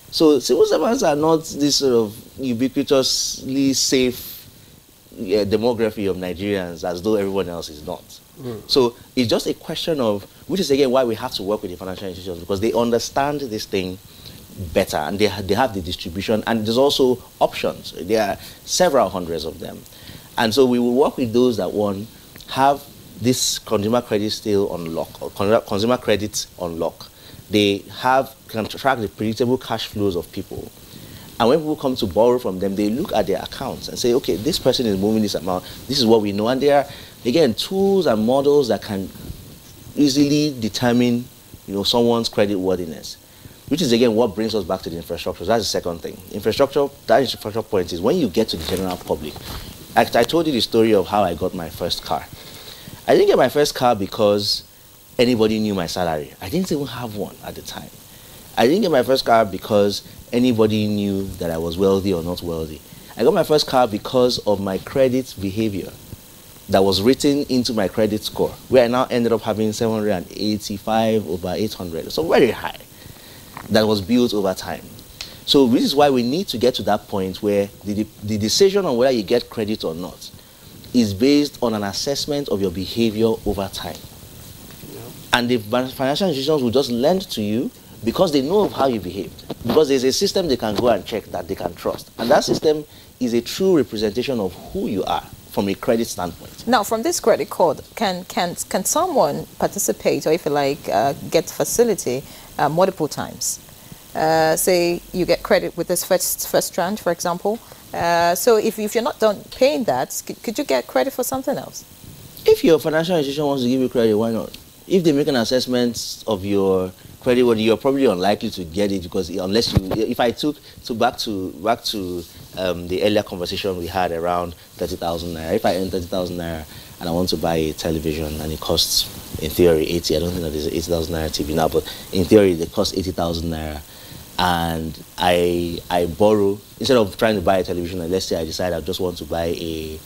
So civil servants are not this sort of ubiquitously safe demography of Nigerians as though everyone else is not. So it's just a question of, which is again why we have to work with the financial institutions, because they understand this thing better and they have the distribution, and there's also options. There are several hundreds of them. And so we will work with those that, one, have this consumer credit still on lock, or consumer credits on lock. They can track the predictable cash flows of people. And when people come to borrow from them, they look at their accounts and say, okay, this person is moving this amount. This is what we know. And there are, again, tools and models that can easily determine, someone's credit worthiness, which is, again, what brings us back to the infrastructure. That's the second thing. That infrastructure point is when you get to the general public. I told you the story of how I got my first car. I didn't get my first car because anybody knew my salary. I didn't even have one at the time. I didn't get my first car because anybody knew that I was wealthy or not wealthy. I got my first car because of my credit behavior that was written into my credit score, where I now ended up having 785 over 800, so very high, that was built over time. So this is why we need to get to that point where the decision on whether you get credit or not is based on an assessment of your behavior over time. Yeah. And the financial institutions will just lend to you because they know of how you behaved. Because there's a system they can go and check that they can trust. And that system is a true representation of who you are from a credit standpoint. Now, from this credit card, can someone participate, or if you like, get facility multiple times? Say you get credit with this first tranche, for example. So if you're not done paying that, could you get credit for something else? If your financial institution wants to give you credit, why not? If they make an assessment of your credit, well, you're probably unlikely to get it, because unless you, if I took back to the earlier conversation we had around 30,000 naira, if I earn 30,000 naira and I want to buy a television and it costs, in theory, 80, I don't think that there's an 80,000 naira TV now, but in theory, it costs 80,000 naira, and I borrow, instead of trying to buy a television, and let's say I decide I just want to buy a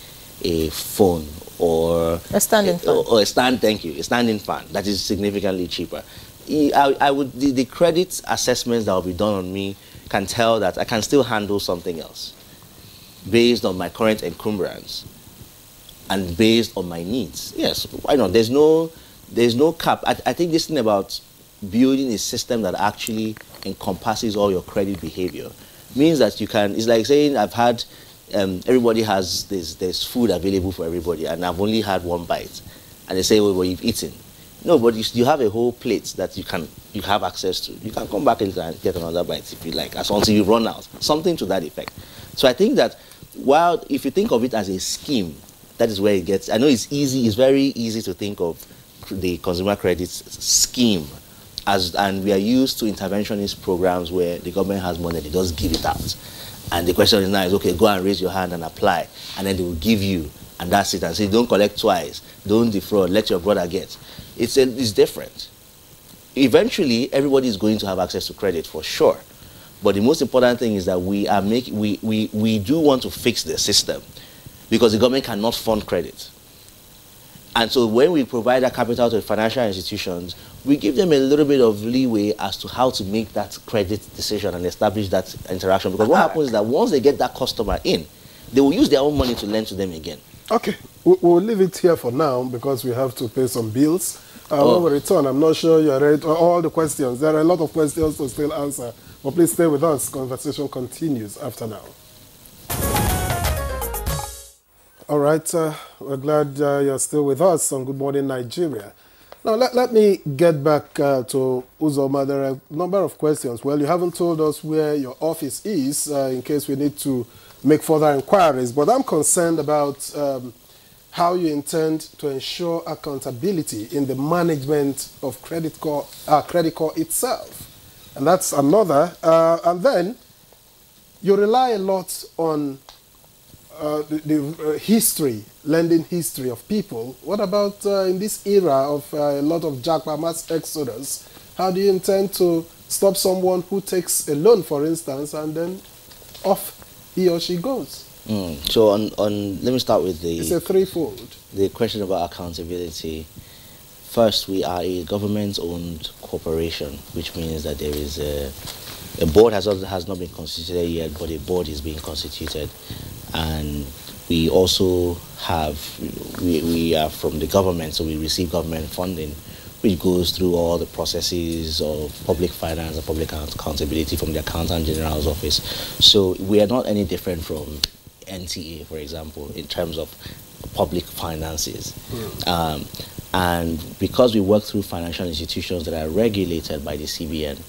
phone, or a standing fan. Or a standing fan that is significantly cheaper. The credit assessments that will be done on me can tell that I can still handle something else based on my current encumbrance and based on my needs. Yes, why not? There's no cap. I think this thing about building a system that actually encompasses all your credit behavior means that you can, it's like saying I've had, everybody has, there's food available for everybody, and I've only had one bite. And they say, well, you've eaten. No, but you have a whole plate that you have access to. You can come back and get another bite if you like, until you run out. Something to that effect. So I think that while, if you think of it as a scheme, that is where it gets, I know it's very easy to think of the consumer credit scheme and we are used to interventionist programs where the government has money, they just give it out. And the question is now is, okay, go and raise your hand and apply, and then they will give you, and that's it. And say, don't collect twice, don't defraud, let your brother get. It's different. Eventually, everybody is going to have access to credit for sure. But the most important thing is that we do want to fix the system, because the government cannot fund credit. And so when we provide that capital to financial institutions, we give them a little bit of leeway as to how to make that credit decision and establish that interaction. Because what happens is that once they get that customer in, they will use their own money to lend to them again. Okay, we'll leave it here for now because we have to pay some bills. When we return, I'm not sure you're ready to all the questions. There are a lot of questions to still answer. But please stay with us. Conversation continues after now. All right, we're glad you're still with us on Good Morning Nigeria. Now, let me get back to Uzoma. There are a number of questions. Well, you haven't told us where your office is in case we need to make further inquiries, but I'm concerned about how you intend to ensure accountability in the management of credit card itself. And that's another. And then you rely a lot on the history, lending history of people. What about in this era of a lot of jackpot mass exodus? How do you intend to stop someone who takes a loan, for instance, and then off he or she goes? So let me start with it's a threefold. The question about accountability. First, we are a government-owned corporation, which means that there is a board has not been constituted yet, but a board is being constituted. And we also have, we are from the government, so we receive government funding, which goes through all the processes of public finance and public accountability from the Accountant General's office. So we are not any different from NTA, for example, in terms of public finances. And because we work through financial institutions that are regulated by the CBN,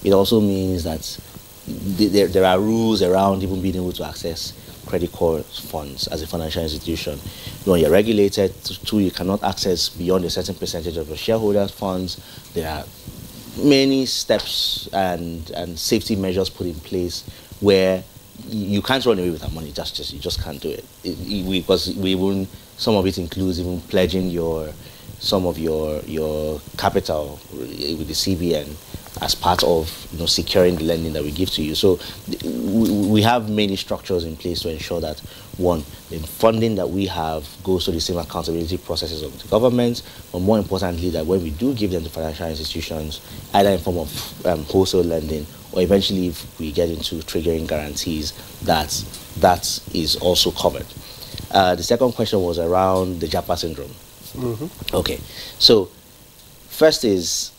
it also means that there are rules around even being able to access credit card funds as a financial institution. When you're regulated, too, you cannot access beyond a certain percentage of your shareholders' funds. There are many steps and safety measures put in place where you can't run away with that money. You just can't do it. Because some of it includes even pledging some of your capital with the CBN as part of securing the lending that we give to you. So we have many structures in place to ensure that, one, the funding that we have goes to the same accountability processes of the government, but more importantly, that when we do give them to financial institutions, either in form of wholesale lending, or eventually if we get into triggering guarantees, that is also covered. The second question was around the Japa syndrome. Okay, so first is,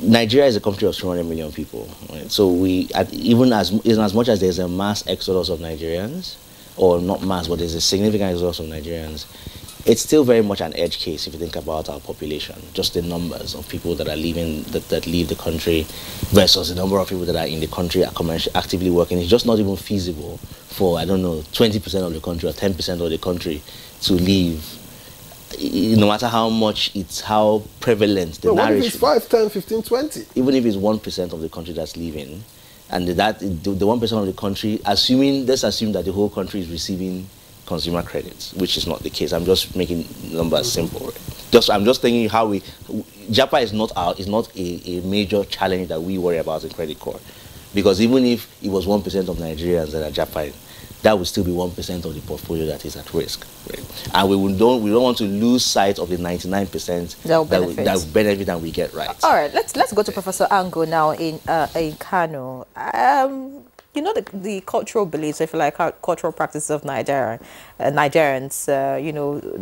Nigeria is a country of 200 million people, right? So even as much as there's a mass exodus of Nigerians, or not mass, but there's a significant exodus of Nigerians, it's still very much an edge case if you think about our population, just the numbers of people that are leaving, that leave the country versus the number of people that are in the country are actively working. It's just not even feasible for, I don't know, 20% of the country or 10% of the country to leave, no matter how prevalent the narrative. What if it's 5, 10, 15, 20? Even if it's 1% of the country that's leaving, and the 1% of the country, let's assume that the whole country is receiving consumer credits, which is not the case. I'm just making numbers simple. Right? I'm just thinking how Japa is not a major challenge that we worry about in credit card, because even if it was 1% of Nigerians that are Japa, that would still be 1% of the portfolio that is at risk, right? And we don't want to lose sight of the 99% that will benefit and we get right. All right, let's go to Professor Ango now in Kano. The cultural beliefs, if you like, cultural practices of Nigerians,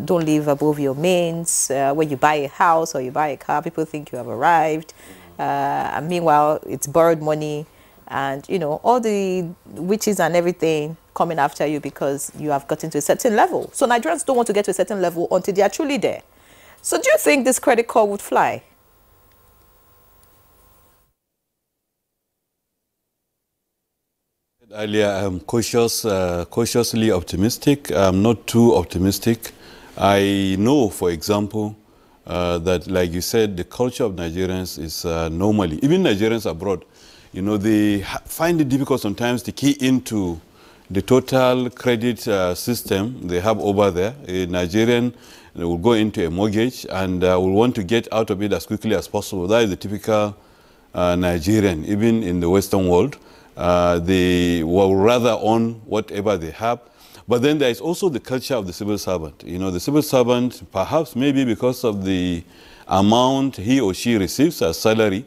don't live above your means. When you buy a house or you buy a car, people think you have arrived. And meanwhile, it's borrowed money, and all the witches and everything coming after you because you have gotten to a certain level. So Nigerians don't want to get to a certain level until they are truly there. So do you think this credit card would fly? Earlier, I'm cautiously optimistic. I'm not too optimistic. I know, for example, that, like you said, the culture of Nigerians is normally, even Nigerians abroad, they find it difficult sometimes to key into the total credit system they have over there. A Nigerian will go into a mortgage and will want to get out of it as quickly as possible. That is the typical Nigerian, even in the Western world. They will rather own whatever they have. But then there is also the culture of the civil servant. The civil servant, perhaps maybe because of the amount he or she receives as salary,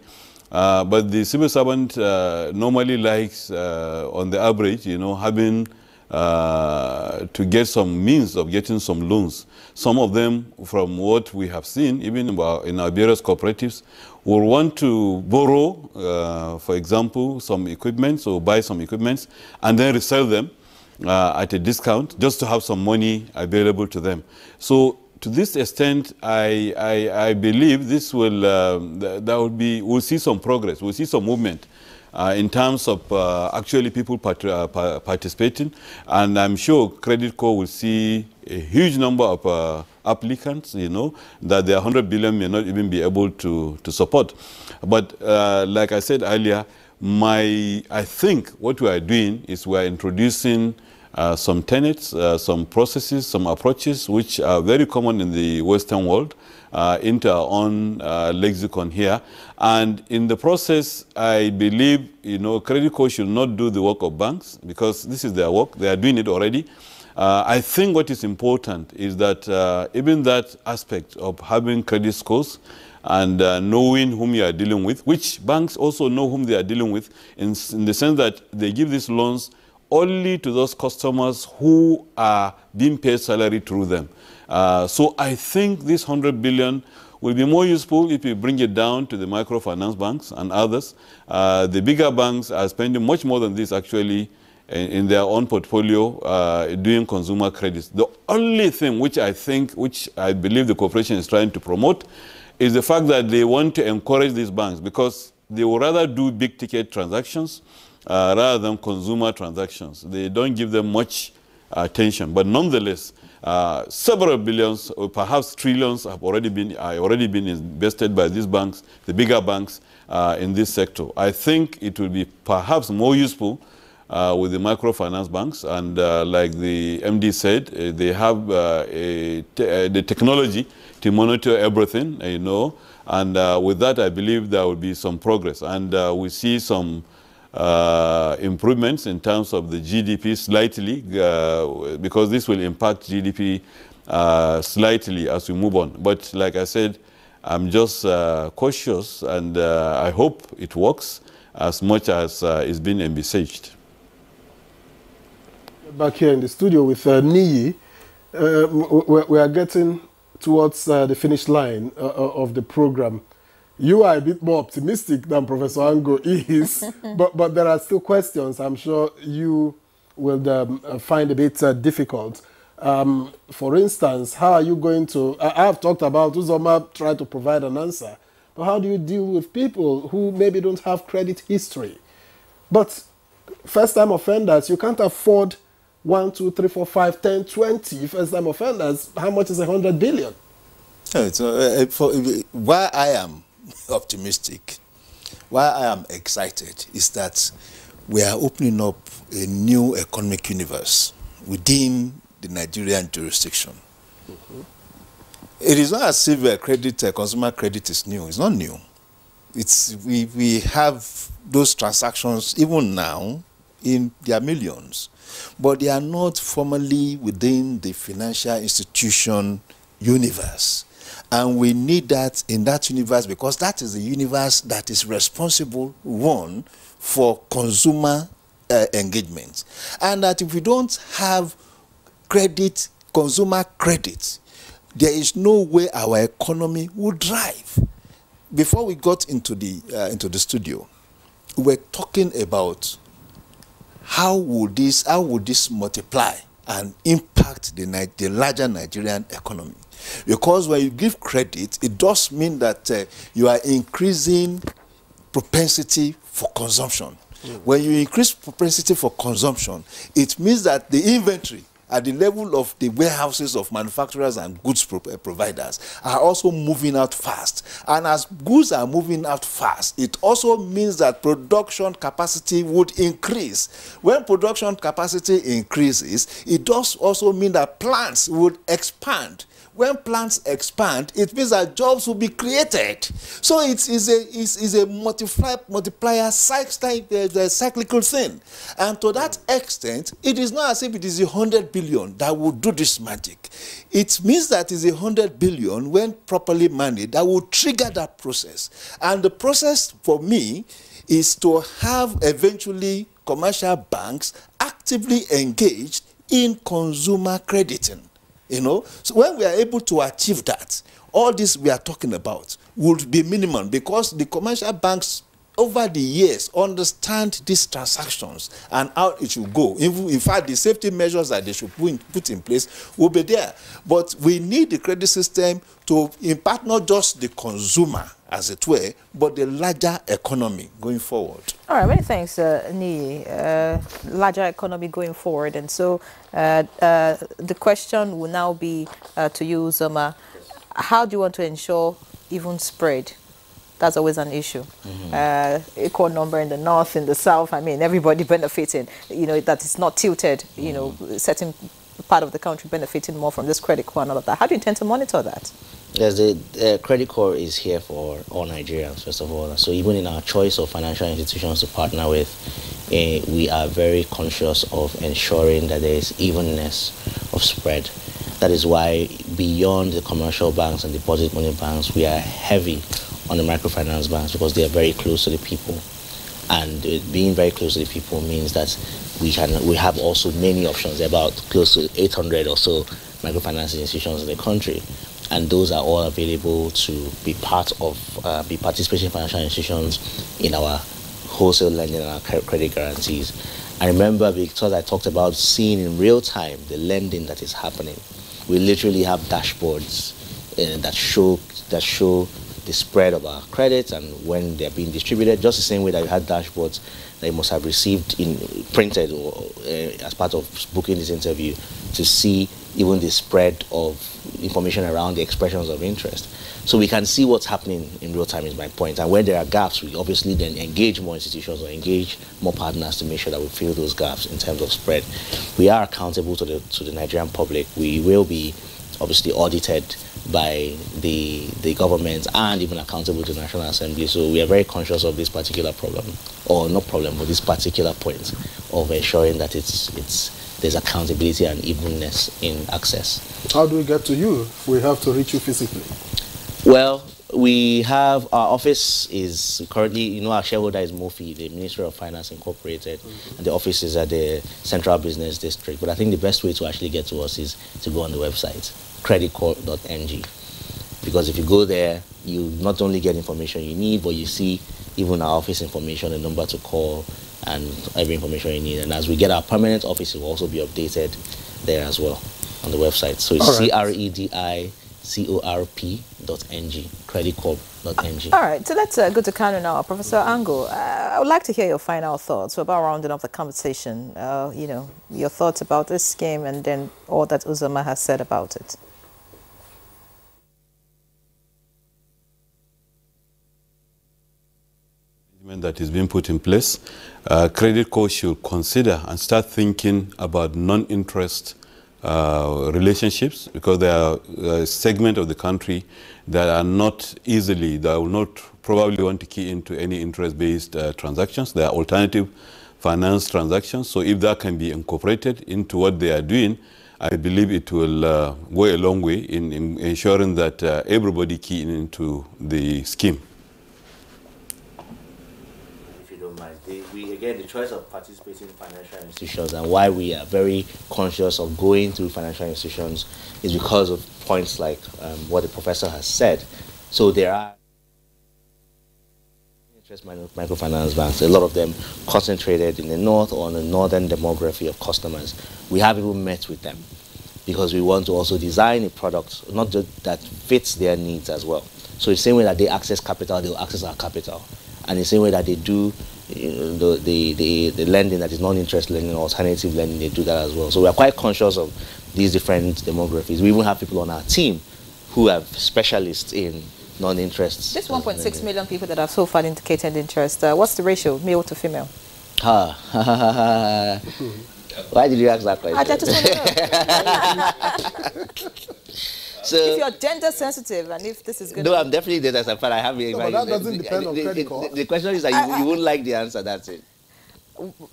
but the civil servant normally likes, on the average, having to get some means of getting some loans. Some of them, from what we have seen, even in our various cooperatives, will want to borrow, for example, some equipment, or buy some equipment, and then resell them at a discount, just to have some money available to them. So to this extent, I believe this we'll see some progress, we'll see some movement in terms of actually people participating, and I'm sure Credit Corps will see a huge number of applicants, that the 100 billion may not even be able to support. But like I said earlier, I think what we are doing is we are introducing some tenets, some processes, some approaches which are very common in the Western world into our own lexicon here. And in the process, I believe, Credit Corps should not do the work of banks, because this is their work. They are doing it already. I think what is important is that even that aspect of having credit scores and knowing whom you are dealing with, which banks also know whom they are dealing with, in the sense that they give these loans only to those customers who are being paid salary through them. So I think this 100 billion will be more useful if you bring it down to the microfinance banks and others. The bigger banks are spending much more than this, actually, in their own portfolio doing consumer credits. The only thing which I believe the corporation is trying to promote is the fact that they want to encourage these banks, because they would rather do big ticket transactions rather than consumer transactions. They don't give them much attention, but nonetheless, several billions or perhaps trillions have already been invested by these banks, the bigger banks, in this sector. I think it will be perhaps more useful with the microfinance banks, and like the MD said, they have the technology to monitor everything, you know, and with that I believe there will be some progress, and we see some improvements in terms of the GDP slightly, because this will impact GDP slightly as we move on. But like I said, I'm just cautious, and I hope it works as much as is being envisaged. Back here in the studio with Niyi, we are getting towards the finish line of the program. You are a bit more optimistic than Professor Ango is, but there are still questions I'm sure you will find a bit difficult. For instance, how are you going to... I have talked about Uzoma trying to provide an answer, but how do you deal with people who maybe don't have credit history? But first-time offenders, you can't afford 1, 2, 3, 4, 5, 10, 20 first-time offenders. How much is 100 billion? Why I am optimistic, why I am excited, is that we are opening up a new economic universe within the Nigerian jurisdiction. It is not as if consumer credit is new. It's not new. We have those transactions even now in their millions, but they are not formally within the financial institution universe. And we need that in that universe, because that is the universe that is responsible, one, for consumer engagement. And that if we don't have credit, consumer credit, there is no way our economy will drive. Before we got into the studio, we were talking about how would this multiply and impact the larger Nigerian economy. Because when you give credit, it does mean that you are increasing propensity for consumption. When you increase propensity for consumption, it means that the inventory at the level of the warehouses of manufacturers and goods providers are also moving out fast. And as goods are moving out fast, it also means that production capacity would increase. When production capacity increases, it does also mean that plants would expand. When plants expand, it means that jobs will be created. So it is a multiplier cyclical thing. And to that extent, it is not as if it is 100 billion that will do this magic. It means that it is 100 billion, when properly managed, that will trigger that process. And the process for me is to have eventually commercial banks actively engaged in consumer crediting. You know, so when we are able to achieve that, all this we are talking about would be minimum, because the commercial banks over the years understand these transactions and how it should go. In fact, the safety measures that they should put in place will be there. But we need the credit system to impact not just the consumer, as it were, but the larger economy going forward. All right, many thanks, Niyi. Larger economy going forward. And so the question will now be to you, Uzoma. How do you want to ensure even spread? That's always an issue. Equal number in the north, in the south. I mean, everybody benefiting. You know, that it's not tilted. You know, certain part of the country benefiting more from this credit core and all of that. How do you intend to monitor that? Yes, the credit core is here for all Nigerians, first of all. So even in our choice of financial institutions to partner with, we are very conscious of ensuring that there is evenness of spread. That is why beyond the commercial banks and deposit money banks, we are heavy on the microfinance banks, because they are very close to the people. And being very close to the people means that we have also many options. There are about close to 800 or so microfinance institutions in the country. And those are all available to be part of, be participating financial institutions in our wholesale lending and our credit guarantees. I remember because I talked about seeing in real time the lending that is happening. We literally have dashboards that show the spread of our credits and when they're being distributed, just the same way that you had dashboards that you must have received printed or as part of booking this interview to see even the spread of information around the expressions of interest. So we can see what's happening in real time is my point. And when there are gaps, we obviously then engage more institutions or engage more partners to make sure that we fill those gaps in terms of spread. We are accountable to the Nigerian public. We will be obviously audited by the government and even accountable to the National Assembly. So we are very conscious of this particular problem, or not problem, but this particular point of ensuring that there's accountability and evenness in access. How do we get to you if we have to reach you physically? Well, we have, our office is currently, our shareholder is MOFI, the Ministry of Finance Incorporated, and the office is at the Central Business District. But I think the best way to actually get to us is to go on the website, creditcorp.ng. Because if you go there, you not only get information you need, but you see even our office information, the number to call, and every information you need. And as we get our permanent office, it will also be updated there as well on the website. So it's credicorp.ng, creditcorp.ng. All right, so let's go to Kano now. Professor Ango, I would like to hear your final thoughts about rounding off the conversation. Your thoughts about this scheme and then all that Uzoma has said about it. That is being put in place, Credit Corp should consider and start thinking about non-interest relationships, because there are a segment of the country that are not easily, that will not probably want to key into any interest-based transactions. There are alternative finance transactions. So if that can be incorporated into what they are doing, I believe it will go a long way in ensuring that everybody key into the scheme. Again, the choice of participating in financial institutions and why we are very conscious of going through financial institutions is because of points like what the professor has said. So there are interest microfinance banks, a lot of them concentrated in the north or on the northern demography of customers. We have even met with them because we want to also design a product not just that fits their needs as well. So the same way that they access capital, they will access our capital. And the same way that they do the lending that is non-interest lending, alternative lending, they do that as well. So we are quite conscious of these different demographics. We even have people on our team who have specialists in non-interest. This 1.6 million people that have so far indicated interest, what's the ratio, male to female? Why did you ask that question? I just want to know. So if you're gender sensitive and if this is good. No, I'm definitely gender sensitive. I have but that doesn't depend on Credit Corp. The question is that you won't like the answer, that's it.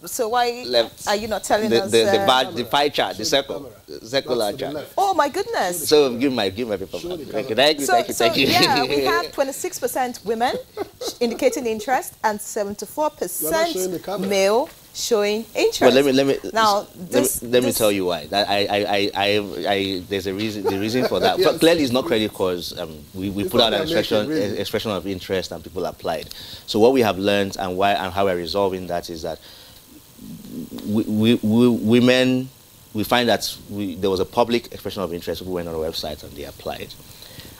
So why are you not telling us? The pie chart, the circular chart. Oh my goodness. So give my paper. Thank you. Yeah, we have 26% women indicating interest and 74% male showing interest. Well, let me tell you why. There's a reason. The reason for that, yes. Clearly, it's not Credit Corp's. We put out an expression of interest, and people applied. So what we have learned and how we're resolving that is that women. We find that there was a public expression of interest. People went on a website and they applied,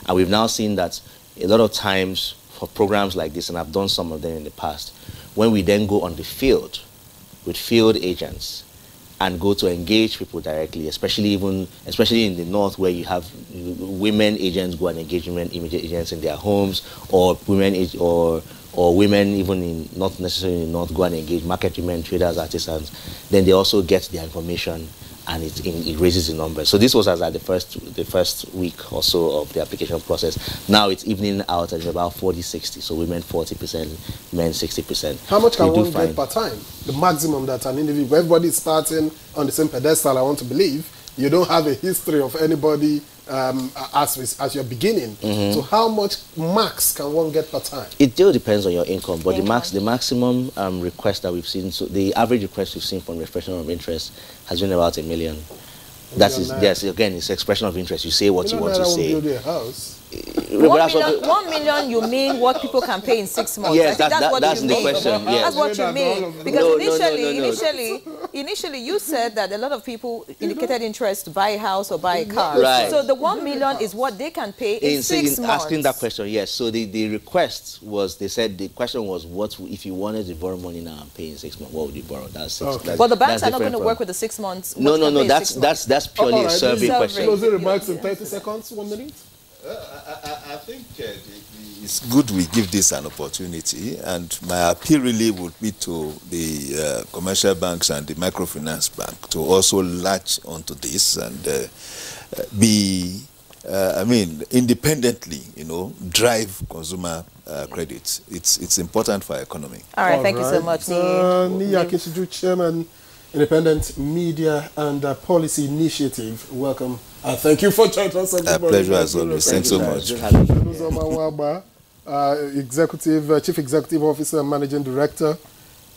and we've now seen that a lot of times for programs like this, and I've done some of them in the past, when we then go on the field with field agents and go to engage people directly, especially in the north where you have women agents go and engage immediate agents in their homes, or women even in not necessarily in the north go and engage market women, traders, artisans. Then they also get their information and it raises the numbers. So this was as at the first week or so of the application process. Now it's evening out at about 40-60. So women 40%, men 60%. How much can one get per time? The maximum that an individual, everybody is starting on the same pedestal, I want to believe. You don't have a history of anybody as you're beginning. Mm-hmm. So how much max can one get per time? It still depends on your income, but the maximum request that we've seen, so the average request we've seen from the expression of interest has been about 1 million. Yes, again, it's expression of interest. You say what you want to say. Build a house. 1 million, you mean what people can pay in 6 months? Yes, that's what that's you the mean. question. Yes. That's what you mean. Because initially, initially you said that a lot of people indicated interest to buy a house or buy a car. Right. So the 1 million is what they can pay in 6 months. Asking that question, yes. So the request was, they said the question was, what if you wanted to borrow money now and pay in 6 months? What would you borrow? That's 6 months. But the banks are not going to work with the 6 months. No. That's purely a survey question. Closing remarks in 30 seconds, 1 minute. I think it's good we give this an opportunity, and my appeal really would be to the commercial banks and the microfinance bank to also latch onto this and be, independently, drive consumer credit. It's important for our economy. All right, thank you so much, Niyi Akinsuju, Chairman, Independent Media and Policy Initiative. Welcome. Thank you for joining us. A pleasure as always. Thanks so much. Chief Executive Officer and Managing Director,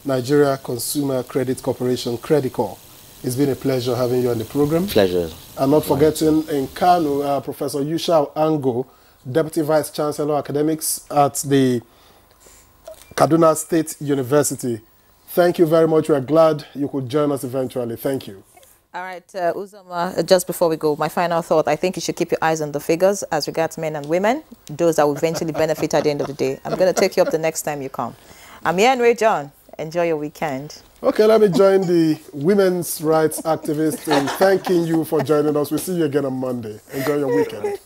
Nigeria Consumer Credit Corporation, Credicor. It's been a pleasure having you on the program. Pleasure. And not forgetting in Kano, Professor Youa Ango, Deputy Vice Chancellor Academics at the Kaduna State University. Thank you very much. We are glad you could join us eventually. Thank you. All right, Uzoma, just before we go, my final thought, I think you should keep your eyes on the figures as regards men and women, those that will eventually benefit at the end of the day. I'm going to take you up the next time you come. I'm Ian Ray John. Enjoy your weekend. Okay, let me join the women's rights activists in thanking you for joining us. We'll see you again on Monday. Enjoy your weekend.